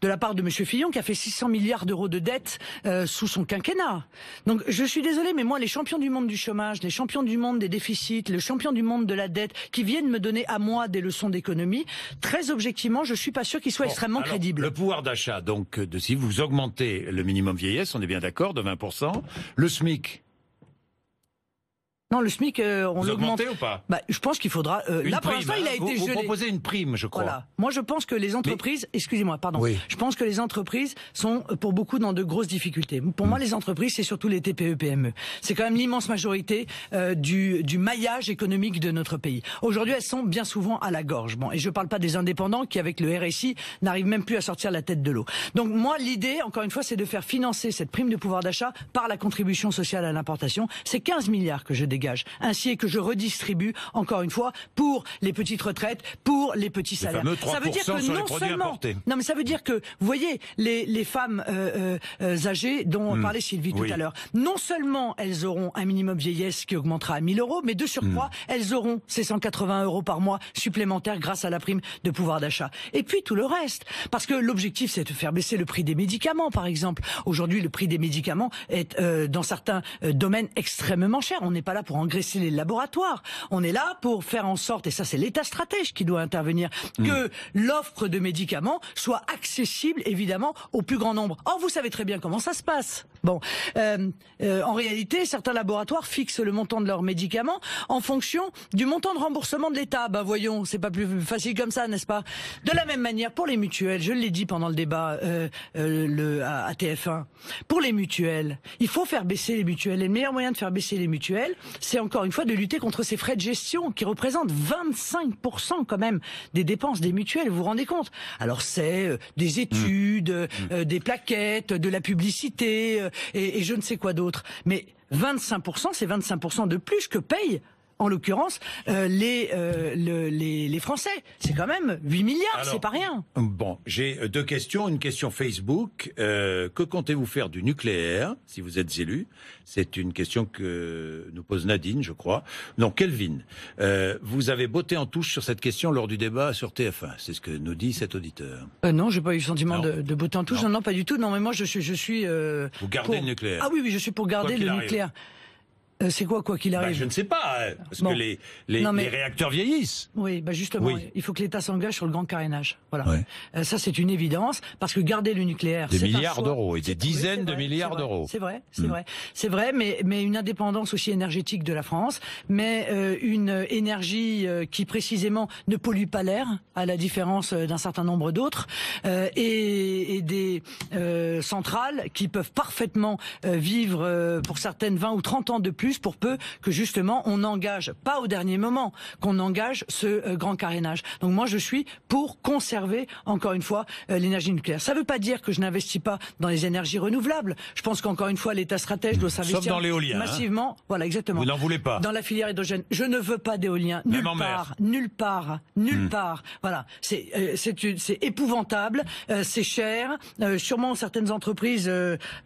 De la part de M. Fillon qui a fait 600 milliards d'euros de dettes sous son quinquennat. Donc je suis désolé, mais moi les champions du monde du chômage, les champions du monde des déficits, les champions du monde de la dette, qui viennent me donner à moi des leçons d'économie, très objectivement, je suis pas sûr qu'ils soient extrêmement crédibles. Le pouvoir d'achat, donc si vous augmentez le minimum vieillesse, on est bien d'accord, de 20%, le SMIC. Non, le SMIC, on vous l'augmente. Augmentez ou pas? Je pense qu'il faudra. Là, pour l'instant, il a été gelé. Vous proposez une prime, je crois. Voilà. Moi, je pense que les entreprises, excusez-moi, pardon. Oui. Je pense que les entreprises sont, pour beaucoup, dans de grosses difficultés. Pour moi, les entreprises, c'est surtout les TPE-PME. C'est quand même l'immense majorité du maillage économique de notre pays. Aujourd'hui, elles sont bien souvent à la gorge. Bon, et je parle pas des indépendants qui, avec le RSI, n'arrivent même plus à sortir la tête de l'eau. Donc, moi, l'idée, encore une fois, c'est de faire financer cette prime de pouvoir d'achat par la contribution sociale à l'importation. C'est 15 milliards que je dégage. Ainsi que je redistribue, encore une fois, pour les petites retraites, pour les petits salaires. Ça veut dire que non seulement... Non, mais ça veut dire que, vous voyez, les femmes âgées dont parlait Sylvie tout à l'heure, non seulement elles auront un minimum vieillesse qui augmentera à 1000 euros, mais de surcroît, elles auront ces 180 euros par mois supplémentaires grâce à la prime de pouvoir d'achat. Et puis tout le reste. Parce que l'objectif, c'est de faire baisser le prix des médicaments, par exemple. Aujourd'hui, le prix des médicaments est, dans certains domaines, extrêmement cher. On n'est pas là pour engraisser les laboratoires. On est là pour faire en sorte, et ça c'est l'État stratège qui doit intervenir, que l'offre de médicaments soit accessible évidemment au plus grand nombre. Or vous savez très bien comment ça se passe. Bon, en réalité, certains laboratoires fixent le montant de leurs médicaments en fonction du montant de remboursement de l'État. Ben voyons, c'est pas plus facile comme ça, n'est-ce pas? De la même manière, pour les mutuelles, je l'ai dit pendant le débat à TF1, pour les mutuelles, il faut faire baisser les mutuelles. Et le meilleur moyen de faire baisser les mutuelles, c'est encore une fois de lutter contre ces frais de gestion qui représentent 25% quand même des dépenses des mutuelles. Vous vous rendez compte? Alors c'est des études, des plaquettes, de la publicité et je ne sais quoi d'autre. Mais 25%, c'est 25% de plus que payent en l'occurrence, les Français. C'est quand même 8 milliards, c'est pas rien. Bon, j'ai deux questions. Une question Facebook. Que comptez-vous faire du nucléaire, si vous êtes élu? C'est une question que nous pose Nadine, je crois. Non, Kelvin. Vous avez botté en touche sur cette question lors du débat sur TF1. C'est ce que nous dit cet auditeur. Non, j'ai pas eu le sentiment de botter en touche. Non, pas du tout. Non, mais moi, je suis vous gardez le nucléaire? Ah oui, je suis pour garder le nucléaire. C'est quoi qu'il arrive? Je ne sais pas, parce que les réacteurs vieillissent. Oui, justement, il faut que l'État s'engage sur le grand carénage. Voilà. Ouais. Ça, c'est une évidence, parce que garder le nucléaire, des milliards d'euros et des dizaines de milliards d'euros. C'est vrai, mais une indépendance aussi énergétique de la France, mais une énergie qui précisément ne pollue pas l'air, à la différence d'un certain nombre d'autres, et des centrales qui peuvent parfaitement vivre pour certaines 20 ou 30 ans de plus, pour peu que justement on engage, pas au dernier moment, qu'on engage ce grand carénage. Donc moi je suis pour conserver encore une fois l'énergie nucléaire. Ça ne veut pas dire que je n'investis pas dans les énergies renouvelables. Je pense qu'encore une fois l'État stratège doit s'investir sauf dans l'éolien, massivement. Voilà, exactement. Vous n'en voulez pas? Dans la filière hydrogène. Je ne veux pas d'éolien nulle part. Voilà, c'est épouvantable, c'est cher. Sûrement certaines entreprises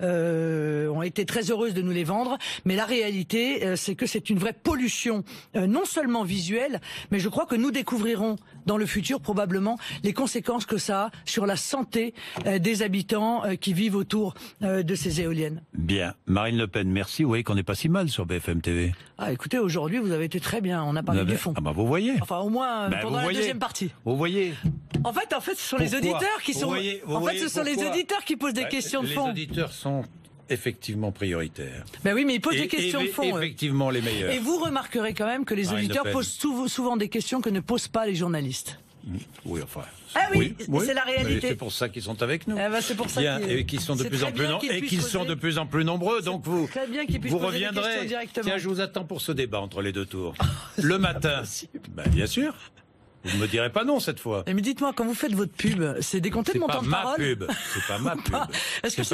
ont été très heureuses de nous les vendre, mais la réalité c'est que c'est une vraie pollution, non seulement visuelle, mais je crois que nous découvrirons dans le futur probablement les conséquences que ça a sur la santé des habitants qui vivent autour de ces éoliennes. Bien. Marine Le Pen, merci. Vous voyez qu'on n'est pas si mal sur BFM TV. Ah, écoutez, aujourd'hui, vous avez été très bien. On a parlé du fond. Ah vous voyez. Enfin, au moins pendant la deuxième partie. Vous voyez. En fait, ce sont les auditeurs qui sont... ce sont les auditeurs qui posent des questions de fond. Les auditeurs sont effectivement prioritaires. Ben oui, mais ils posent des questions de fond. Effectivement, les meilleurs. Et vous remarquerez quand même que les auditeurs posent souvent des questions que ne posent pas les journalistes. Oui, enfin. Ah oui, c'est la réalité. C'est pour ça qu'ils sont avec nous. C'est pour ça qu'ils sont de plus en plus nombreux et qu'ils sont de plus en plus nombreux. Donc vous reviendrez. Tiens, je vous attends pour ce débat entre les deux tours. Le matin. Bien sûr. Vous ne me direz pas non cette fois. Mais dites-moi, quand vous faites votre pub, c'est décompté de mon temps de parole? C'est pas ma pub. Est-ce que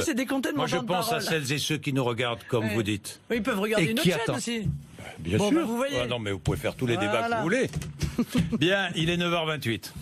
c'est décompté de mon temps de parole? Moi, je pense à celles et ceux qui nous regardent comme vous dites. Oui, ils peuvent regarder une autre chaîne aussi. Bien sûr. Bah, vous voyez. Non, mais vous pouvez faire tous les débats que vous voulez. Bien, il est 9h28.